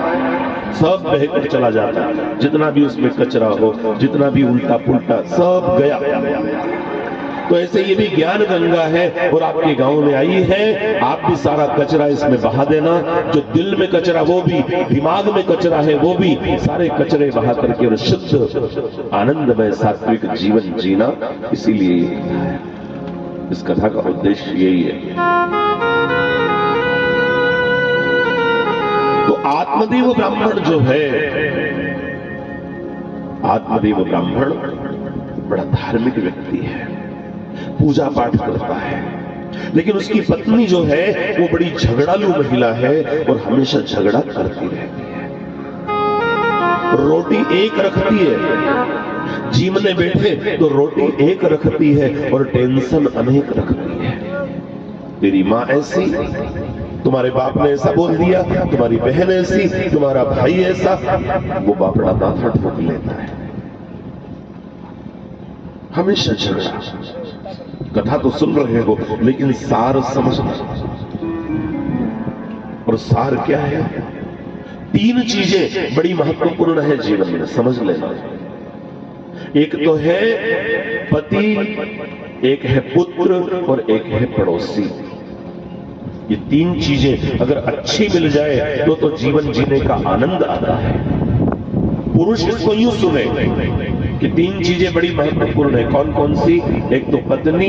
सब बहकर चला जाता है, जितना भी उसमें कचरा हो, जितना भी उल्टा पुल्टा, सब गया। तो ऐसे ये भी ज्ञान गंगा है और आपके गांव में आई है। आप भी सारा कचरा इसमें बहा देना, जो दिल में कचरा वो भी, दिमाग में कचरा है वो भी, सारे कचरे बहा करके और शुद्ध आनंदमय सात्विक जीवन जीना। इसीलिए ये कथा है, इस कथा का उद्देश्य यही है। तो आत्मदेव ब्राह्मण जो है, आत्मदेव ब्राह्मण बड़ा धार्मिक व्यक्ति है, पूजा पाठ करता है, लेकिन उसकी पत्नी जो है वो बड़ी झगड़ालू महिला है और हमेशा झगड़ा करती रहती है। रोटी एक रखती है, जीवने बैठे तो रोटी एक रखती है और टेंशन अनेक रखती है। तेरी माँ ऐसी, तुम्हारे बाप ने ऐसा बोल दिया, तुम्हारी बहन ऐसी, तुम्हारा भाई ऐसा, वो बापड़ा माथा ठोक लेता है, हमेशा झगड़ा। कथा तो सुन रहे हो लेकिन सार समझना। और सार क्या है? 3 चीजें बड़ी महत्वपूर्ण है जीवन में, समझ लेना। एक तो है पति, एक है पुत्र और एक है पड़ोसी। ये 3 चीजें अगर अच्छी मिल जाए तो जीवन जीने का आनंद आता है। पुरुष इसको यूं सुने कि 3 चीजें बड़ी महत्वपूर्ण है। कौन कौन सी? एक तो पत्नी,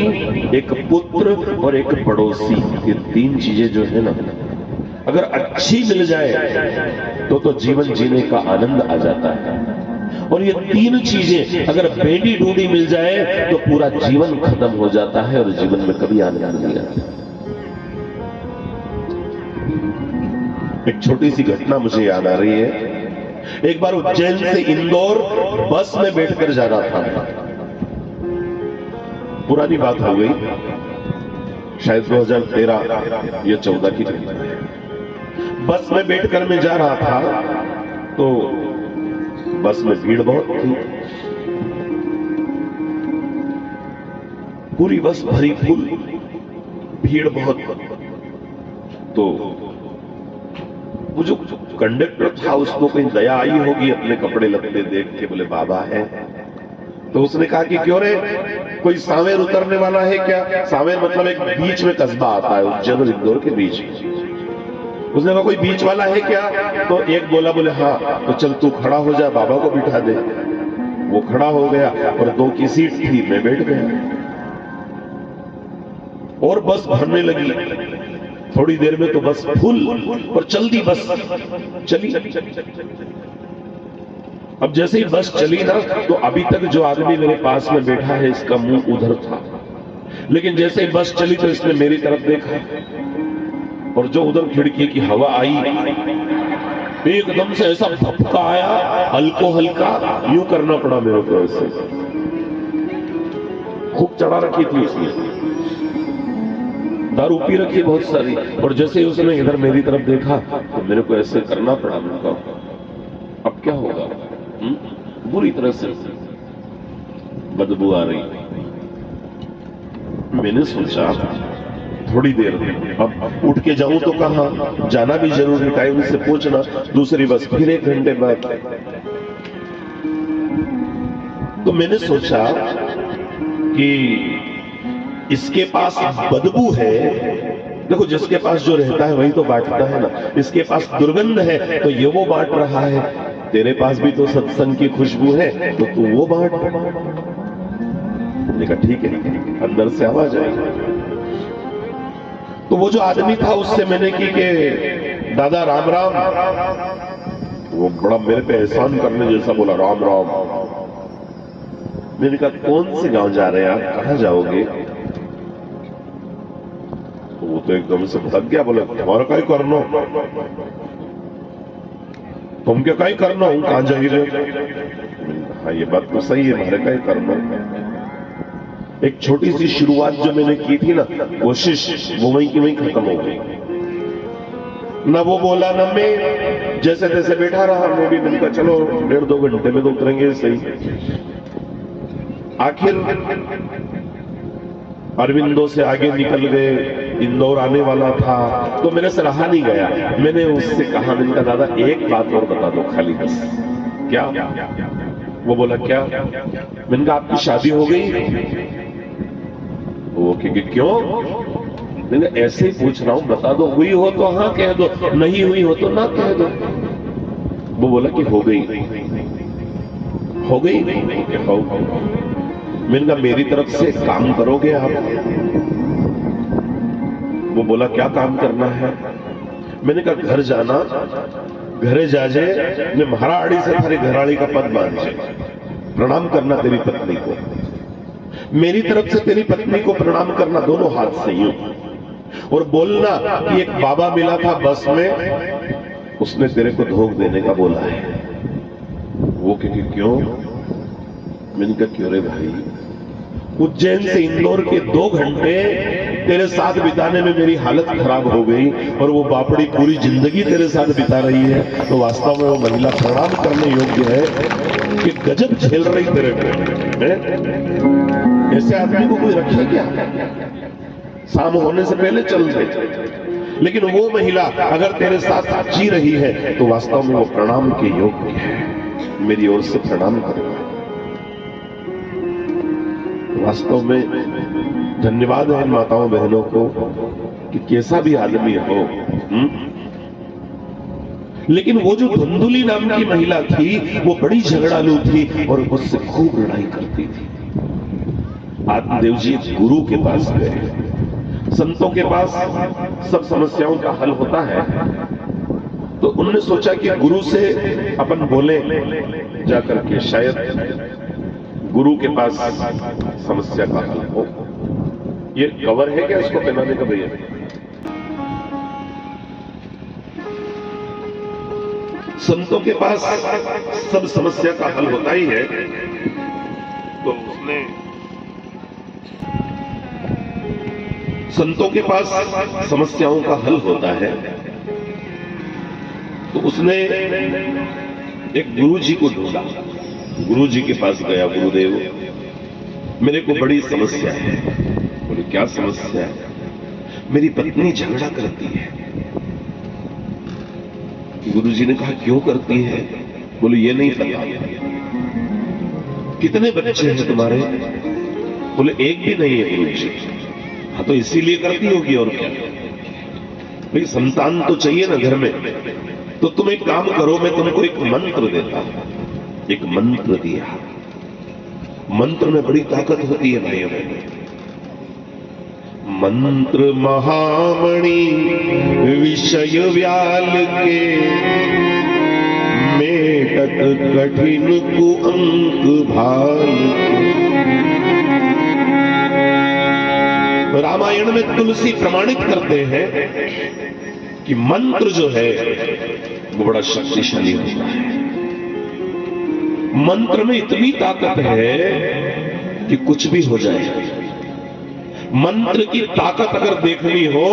एक पुत्र और एक पड़ोसी। ये 3 चीजें जो है ना, अगर अच्छी मिल जाए तो जीवन जीने का आनंद आ जाता है। और ये 3 चीजें अगर बेटी ढूंढी मिल जाए तो पूरा जीवन खत्म हो जाता है और जीवन में कभी आनंद नहीं आता। एक छोटी सी घटना मुझे याद आ रही है। एक बार उज्जैन से इंदौर बस में बैठकर जा रहा था, पुरानी बात हो गई, शायद 2013 या 14 की बस में बैठकर मैं जा रहा था तो बस में भीड़ बहुत थी, पूरी बस भरी फुल, भीड़ बहुत। तो वो जो कंडक्टर था उसको कहीं दया आई होगी अपने कपड़े लत्ते देख के, बोले बाबा है। तो उसने कहा कि क्यों रे, कोई सांवेर उतरने वाला है क्या? सांवेर मतलब एक बीच में कस्बा आता है उज्जैन और इंदौर के बीच। उसने कहा कोई बीच वाला है क्या? तो एक बोला, बोले हाँ। तो चल तू खड़ा हो जा, बाबा को बिठा दे। वो खड़ा हो गया और 2 की सीट थी, मैं बैठ गया और बस भरने लगी। थोड़ी देर में तो बस फुल और चलती बस चली। अब जैसे ही बस चली ना, तो अभी तक जो आदमी मेरे पास में बैठा है इसका मुंह उधर था, लेकिन जैसे ही बस चली तो इसने मेरी तरफ देखा और जो उधर खिड़की की हवा आई एकदम से ऐसा धक्का आया, हल्को हल्का यूं करना पड़ा मेरे को। ऐसे खूब चढ़ा रखी थी उसने, दारू पी रखी बहुत सारी, और जैसे ही उसने इधर मेरी तरफ देखा तो मेरे को ऐसे करना पड़ा। उनका अब क्या होगा? बुरी तरह से बदबू आ रही। मैंने सोचा थोड़ी देर अब उठ के जाऊं तो कहां, जाना भी जरूरी, टाइम से पहुंचना, दूसरी बस फिर 1 घंटे बाद। तो मैंने सोचा कि इसके पास बदबू है, देखो जिसके पास जो रहता है वही तो बांटता है ना। इसके पास दुर्गंध है तो ये वो बांट रहा है, तेरे पास भी तो सत्संग की खुशबू है तो तू वो बांट। देखा ठीक है, अंदर से आवाज आई। तो वो जो आदमी था उससे मैंने की कि दादा राम राम। वो बड़ा मेरे पे एहसान करने जैसा बोला, राम राम। मैंने कहा कौन से गांव जा रहे हैं आप, कहां जाओगे? तो वो तो एकदम से भटक गया, बोले तुम्हारा कहीं करना, तुम क्या कहीं करना हूं, कहां जाइए? हाँ ये बात तो सही है, हमारे कहीं करना। एक छोटी सी शुरुआत जो मैंने की थी ना कोशिश, वो वहीं की वहीं खत्म हो गई। न वो बोला न मैं, जैसे तैसे बैठा रहा। मैं भी मैंने कहा चलो 1.5-2 घंटे में तो उतरेंगे सही। आखिर अरविंदो से आगे निकल गए, इंदौर आने वाला था तो मेरे से रहा नहीं गया। मैंने उससे कहा, मैंने कहा दादा एक बात और बता दो खाली बस। क्या? वो बोला क्या? मैंने कहा आपकी शादी हो गई? वो क्यों? मैंने ऐसे ही पूछ रहा हूं, बता दो, हुई हो तो हाँ कह दो, नहीं हुई हो तो ना कह दो। वो बोला कि हो गई। हो गई? हो। मैंने कहा मेरी तरफ से काम करोगे आप? वो बोला क्या काम करना है? मैंने कहा घर जाना, घरे जाजे ने महाराड़ी से थारी घराड़ी का पद बांधे, प्रणाम करना तेरी पत्नी को, मेरी तरफ से तेरी पत्नी को प्रणाम करना दोनों हाथ से यूं, और बोलना कि एक बाबा मिला था बस में, उसने तेरे को धोख देने का बोला है। वो क्यों? मैंने कहा क्यों रे भाई, उज्जैन से इंदौर के 2 घंटे तेरे साथ बिताने में मेरी हालत खराब हो गई और वो बापड़ी पूरी जिंदगी तेरे साथ बिता रही है, तो वास्तव में वो महिला प्रणाम करने योग्य है कि गजब झेल रही तेरे को। ऐसे आदमी को कोई रखे क्या? शाम होने से पहले चल जाए। लेकिन वो महिला अगर तेरे साथ जी रही है तो वास्तव में वो प्रणाम के योग्य है। मेरी ओर से प्रणाम करना। वास्तव में धन्यवाद है इन माताओं बहनों को कि कैसा भी आदमी हो। लेकिन वो जो धुंधुली नाम की महिला थी वो बड़ी झगड़ालू थी और मुझसे खूब लड़ाई करती थी। आत्मदेव जी गुरु के पास गए। संतों के पास सब समस्याओं का हल होता है, तो उन्होंने सोचा कि गुरु से अपन बोले जाकर के, शायद गुरु के पास समस्या का हल हो। ये कवर है क्या इसको पहनाने का भैया? संतों के पास सब समस्या का हल होता ही है, तो उसने संतों के पास समस्याओं का हल होता है, तो उसने एक गुरु जी को ढूंढा। गुरु जी के पास गया, गुरुदेव मेरे को बड़ी समस्या है। बोले क्या समस्या है? मेरी पत्नी झगड़ा करती है। गुरुजी ने कहा क्यों करती है? बोले ये नहीं पता। कितने बच्चे हैं तुम्हारे? बोले एक भी नहीं है गुरुजी। हाँ तो इसीलिए करती होगी और क्या, भाई संतान तो चाहिए ना घर में। तो तुम एक काम करो, मैं तुमको एक मंत्र देता हूं। एक मंत्र दिया। मंत्र में बड़ी ताकत होती है भाइयों बहनों। मंत्र महामणि विषय व्याल के, मेटत कठिन कुअंक भाल के। रामायण में तुलसी प्रमाणित करते हैं कि मंत्र जो है वो बड़ा शक्तिशाली होता है। मंत्र में इतनी ताकत है कि कुछ भी हो जाए। मंत्र की ताकत अगर देखनी हो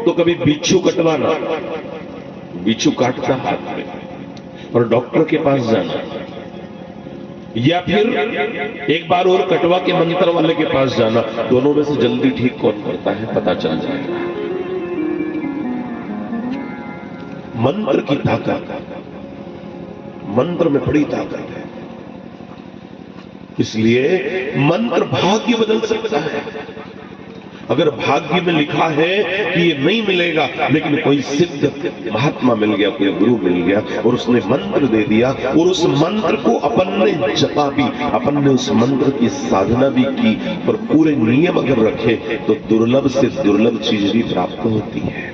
तो कभी बिच्छू कटवाना, बिच्छू काटता हाथ में, और डॉक्टर के पास जाना, या फिर एक बार और कटवा के मंत्र वाले के पास जाना। दोनों में से जल्दी ठीक कौन करता है पता चल जाएगा। मंत्र की ताकत, मंत्र में बड़ी ताकत है। इसलिए मंत्र भाग्य बदल सकता है। अगर भाग्य में लिखा है कि ये नहीं मिलेगा, लेकिन कोई सिद्ध महात्मा मिल गया, कोई गुरु मिल गया और उसने मंत्र दे दिया, और उस मंत्र को अपन ने जपा भी, अपन ने उस मंत्र की साधना भी की, और पूरे नियम अगर रखे तो दुर्लभ से दुर्लभ चीज भी प्राप्त होती है।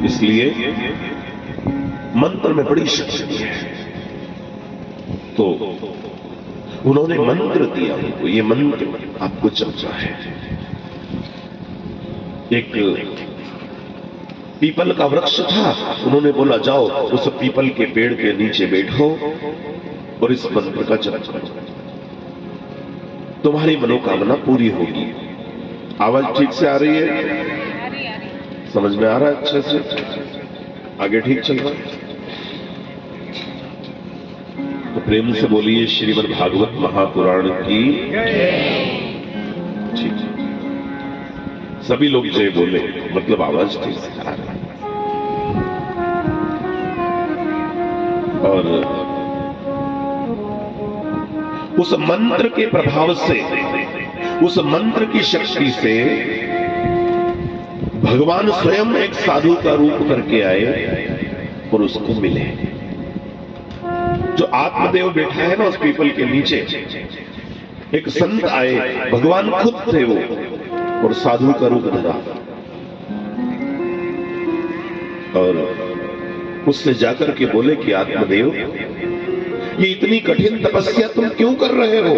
इसलिए मंत्र में बड़ी शक्ति है। तो उन्होंने मंत्र दिया उनको, ये मंत्र आपको चलता है। एक पीपल का वृक्ष था, उन्होंने बोला जाओ उस पीपल के पेड़ के नीचे बैठो और इस मंत्र का जप करो, तुम्हारी मनोकामना पूरी होगी। आवाज ठीक से आ रही है? समझ में आ रहा है अच्छे से? आगे ठीक चल रहा है? तो प्रेम से बोलिए श्रीमद् भागवत महापुराण की ठीक। सभी लोग जय बोले, मतलब आवाज ठीक से आ रही है। और उस मंत्र के प्रभाव से, उस मंत्र की शक्ति से भगवान स्वयं एक साधु का रूप करके आए और उसको मिले। जो आत्मदेव बैठा है ना उस पीपल के नीचे, एक संत आए, भगवान खुद थे वो, और साधु का रूप धरा, और उससे जाकर के बोले कि आत्मदेव, ये इतनी कठिन तपस्या तुम क्यों कर रहे हो?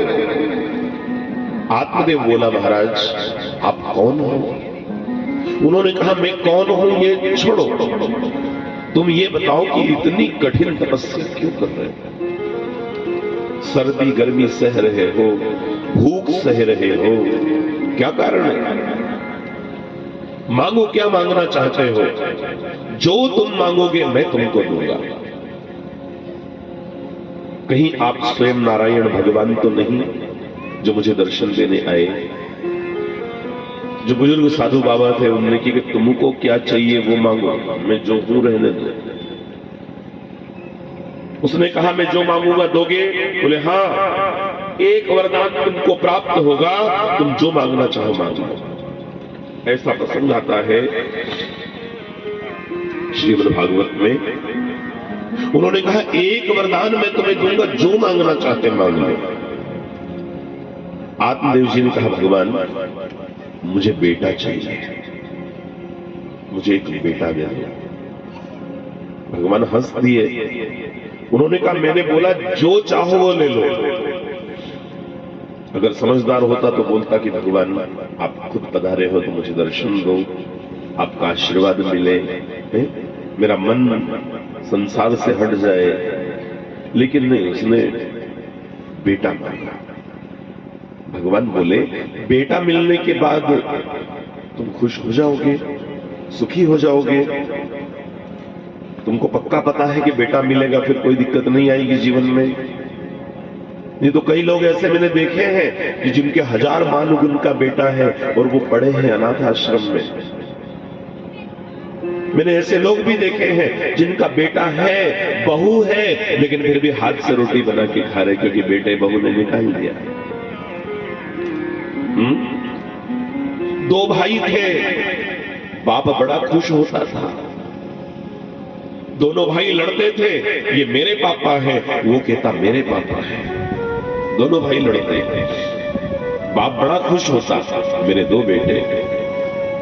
आत्मदेव बोला, महाराज आप कौन हो? उन्होंने कहा मैं कौन हूं ये छोड़ो, तुम ये बताओ कि इतनी कठिन तपस्या क्यों कर रहे हो? सर्दी गर्मी सह रहे हो, भूख सह रहे हो, क्या कारण है? मांगो, क्या मांगना चाहते हो? जो तुम मांगोगे मैं तुमको दूंगा। कहीं आप स्वयं नारायण भगवान तो नहीं जो मुझे दर्शन देने आए? जो बुजुर्ग साधु बाबा थे उन्होंने कि तुमको क्या चाहिए वो मांगो, मैं जो हूं रहने दो। उसने कहा मैं जो मांगूंगा दोगे? बोले हाँ, एक वरदान तुमको प्राप्त होगा, तुम जो मांगना चाहो मांगो। ऐसा प्रसंग आता है श्रीमद् भागवत में। उन्होंने कहा एक वरदान मैं तुम्हें दूंगा, जो मांगना चाहते मांग लो। आत्मदेव जी ने कहा भगवान मुझे बेटा चाहिए, मुझे एक बेटा दे दो। भगवान हंस दिए। उन्होंने कहा मैंने बोला जो चाहो वो ले लो। अगर समझदार होता तो बोलता कि भगवान आप खुद पधारे हो तो मुझे दर्शन दो, आपका आशीर्वाद मिले, मेरा मन संसार से हट जाए। लेकिन नहीं, उसने बेटा मांगा। भगवान बोले बेटा मिलने के बाद तुम खुश हो जाओगे, सुखी हो जाओगे। तुमको पक्का पता है कि बेटा मिलेगा, फिर कोई दिक्कत नहीं आएगी जीवन में। नहीं तो कई लोग ऐसे मैंने देखे हैं कि जिनके 1000 मान गुण का बेटा है और वो पड़े हैं अनाथ आश्रम में। मैंने ऐसे लोग भी देखे हैं जिनका बेटा है, बहू है, लेकिन फिर भी हाथ से रोटी बना के खा रहे क्योंकि बेटे बहू ने निकाल दिया। दो भाई थे, बाप बड़ा खुश होता था। दोनों भाई लड़ते थे, ये मेरे पापा है, वो कहता मेरे पापा है। दोनों भाई लड़ते थे, बाप बड़ा खुश होता, मेरे दो बेटे,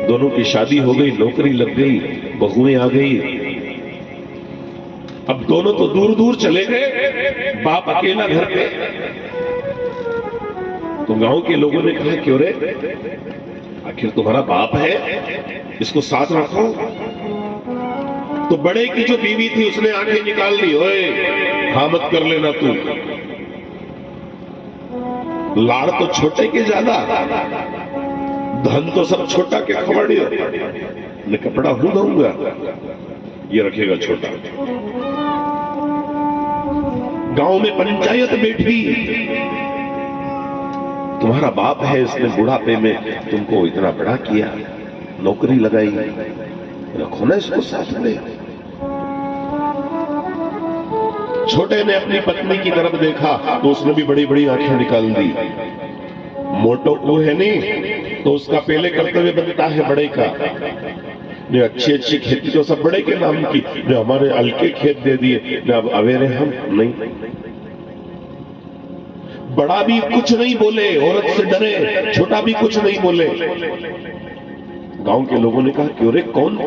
दोनों की शादी हो गई, नौकरी लग गई, बहुएं आ गई। अब दोनों तो दूर दूर चले गए, बाप अकेला घर पे। तो गांव के लोगों ने कहा क्यों रे, आखिर तुम्हारा बाप है, इसको साथ रखो। तो बड़े की जो बीवी थी उसने आंखें निकाल ली, ओए हाँ मत कर लेना तू, लाड़ तो छोटे के ज्यादा, धन तो सब छोटा के खबड़ी, मैं कपड़ा हूं दूंगा, ये रखेगा छोटा। गांव में पंचायत बैठी, तुम्हारा बाप है, इसने बुढ़ापे में तुमको इतना बड़ा किया, नौकरी लगाई, रखो ना इसको साथ में। छोटे ने अपनी पत्नी की तरफ देखा तो उसने भी बड़ी बड़ी आंखें निकाल दी। मोटो वो है नहीं तो उसका पहले कर्तव्य बनता है बड़े का, ने अच्छी अच्छी खेती तो सब बड़े के नाम की, ने हमारे हल्के खेत दे दिए, ने अब अवेरे हम नहीं। बड़ा भी कुछ नहीं बोले, औरत से डरे, छोटा भी कुछ नहीं बोले। गांव के लोगों ने कहा क्यों रे, कौन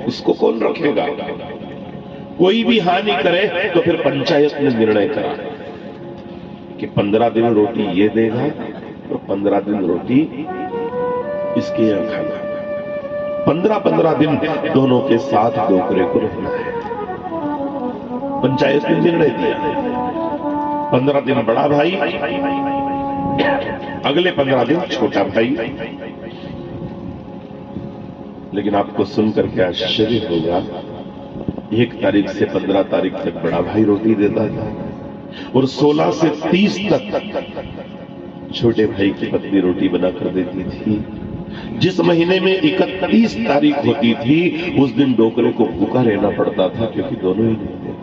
इसको कौन रखेगा? कोई भी हानि करे तो फिर पंचायत ने निर्णय करा कि 15 दिन रोटी ये देगा और 15 दिन रोटी इसके यहां खाना। 15-15 दिन दोनों के साथ डोकरे को रहना है। पंचायत ने निर्णय दिया, 15 दिन बड़ा भाई, अगले 15 दिन छोटा भाई। लेकिन आपको सुनकर क्या आश्चर्य होगा, 1 तारीख से 15 तारीख तक बड़ा भाई रोटी देता था और 16 से 30 तक छोटे भाई की पत्नी रोटी बनाकर देती थी। जिस महीने में 31 तारीख होती थी उस दिन डोकरे को भूखा रहना पड़ता था क्योंकि दोनों ही नहीं देते।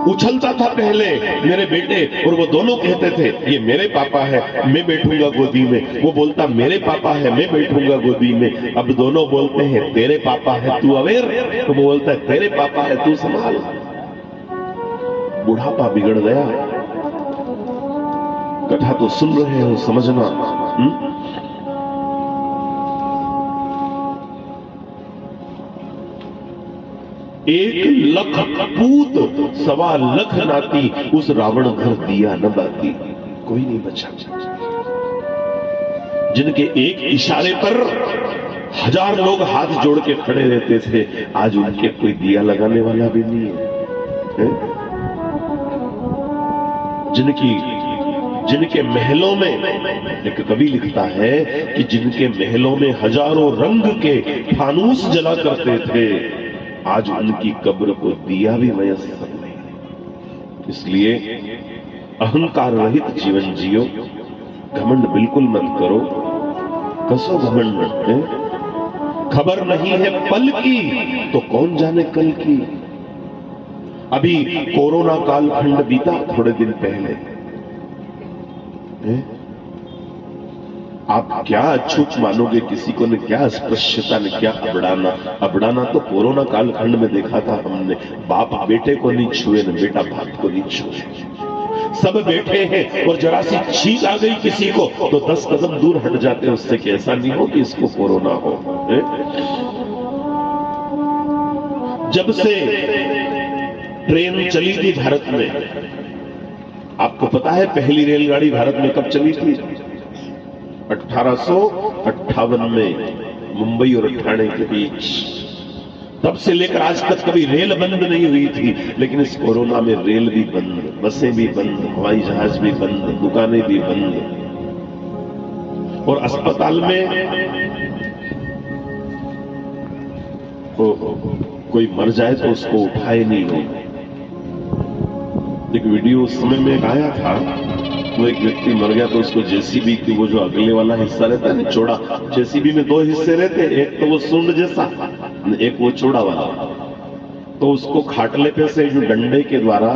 उछलता था पहले मेरे बेटे, और वो दोनों कहते थे ये मेरे पापा है, मैं बैठूंगा गोदी में। वो बोलता मेरे पापा है, मैं बैठूंगा गोदी में। अब दोनों बोलते हैं तेरे पापा है तू अवेयर, तो वो बोलता है तेरे पापा है तू संभाल। बुढ़ापा बिगड़ गया। कथा तो सुन रहे हो, समझना। 1 लख पूत 1.25 लाख नाती, उस रावण घर दिया न बाती, कोई नहीं बचा। जिनके एक इशारे पर 1000 लोग हाथ जोड़ के खड़े रहते थे, आज उनके कोई दिया लगाने वाला भी नहीं है। जिनके महलों में, एक कवि लिखता है कि जिनके महलों में हजारों रंग के फानूस जला करते थे, आज उनकी कब्र को दिया भी मयस्सर नहीं। इसलिए अहंकार रहित जीवन जियो, घमंड बिल्कुल मत करो। कसो घमंड है, खबर नहीं है पल की तो कौन जाने कल की। अभी कोरोना कालखंड बीता थोड़े दिन पहले, आप क्या अछूत मानोगे किसी को ने, क्या अस्पृश्यता ने, क्या अबड़ाना तो कोरोना कालखंड में देखा था हमने। बाप बेटे को नहीं छुए न बेटा बाप को नहीं छुए, सब बैठे हैं और जरा सी छींक आ गई किसी को तो 10 कदम दूर हट जाते हैं उससे कि ऐसा नहीं हो कि इसको कोरोना हो। जब से ट्रेन चली थी भारत में, आपको पता है पहली रेलगाड़ी भारत में कब चली थी? 1858 में, मुंबई और ठाणे के बीच। तब से लेकर आज तक कभी रेल बंद नहीं हुई थी, लेकिन इस कोरोना में रेल भी बंद, बसें भी बंद, हवाई जहाज भी बंद, दुकानें भी बंद, और अस्पताल में कोई मर जाए तो उसको उठाए नहीं हो। एक वीडियो उस समय में आया था तो एक व्यक्ति मर गया तो उसको जेसीबी की वो जो अगले वाला हिस्सा रहता है ना चौड़ा, जेसीबी में 2 हिस्से रहते, एक तो वो सूंड जैसा, एक वो चौड़ा वाला। तो उसको खाटले पे से जो डंडे के द्वारा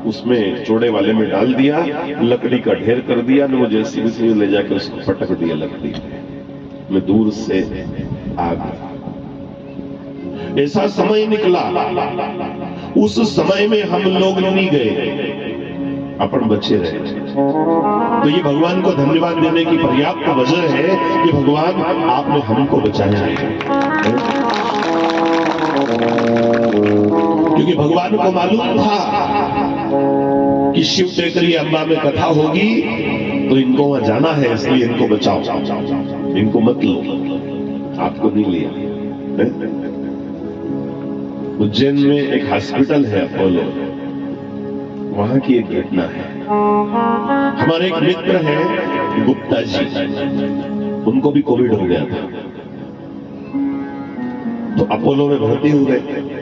उसमें चौड़े वाले में डाल दिया, लकड़ी का ढेर कर दिया, वो जेसीबी से ले जाकर उसको पटक दिया लकड़ी में, दूर से आग। ऐसा समय निकला, उस समय में हम लोग नहीं गए, अपन बचे रहे। तो ये भगवान को धन्यवाद देने की पर्याप्त वजह है कि भगवान आपने हमको बचाया है। क्योंकि भगवान को मालूम था कि शिव टेकरी अम्बा में कथा होगी तो इनको वहां जाना है, इसलिए इनको बचाओ, इनको मत लो, आपको नहीं लिया। उज्जैन में एक हॉस्पिटल है अपोलो, वहां की एक घटना है। हमारे एक मित्र हैं गुप्ता जी, उनको भी कोविड हो गया था, तो अपोलो में भर्ती हो गए।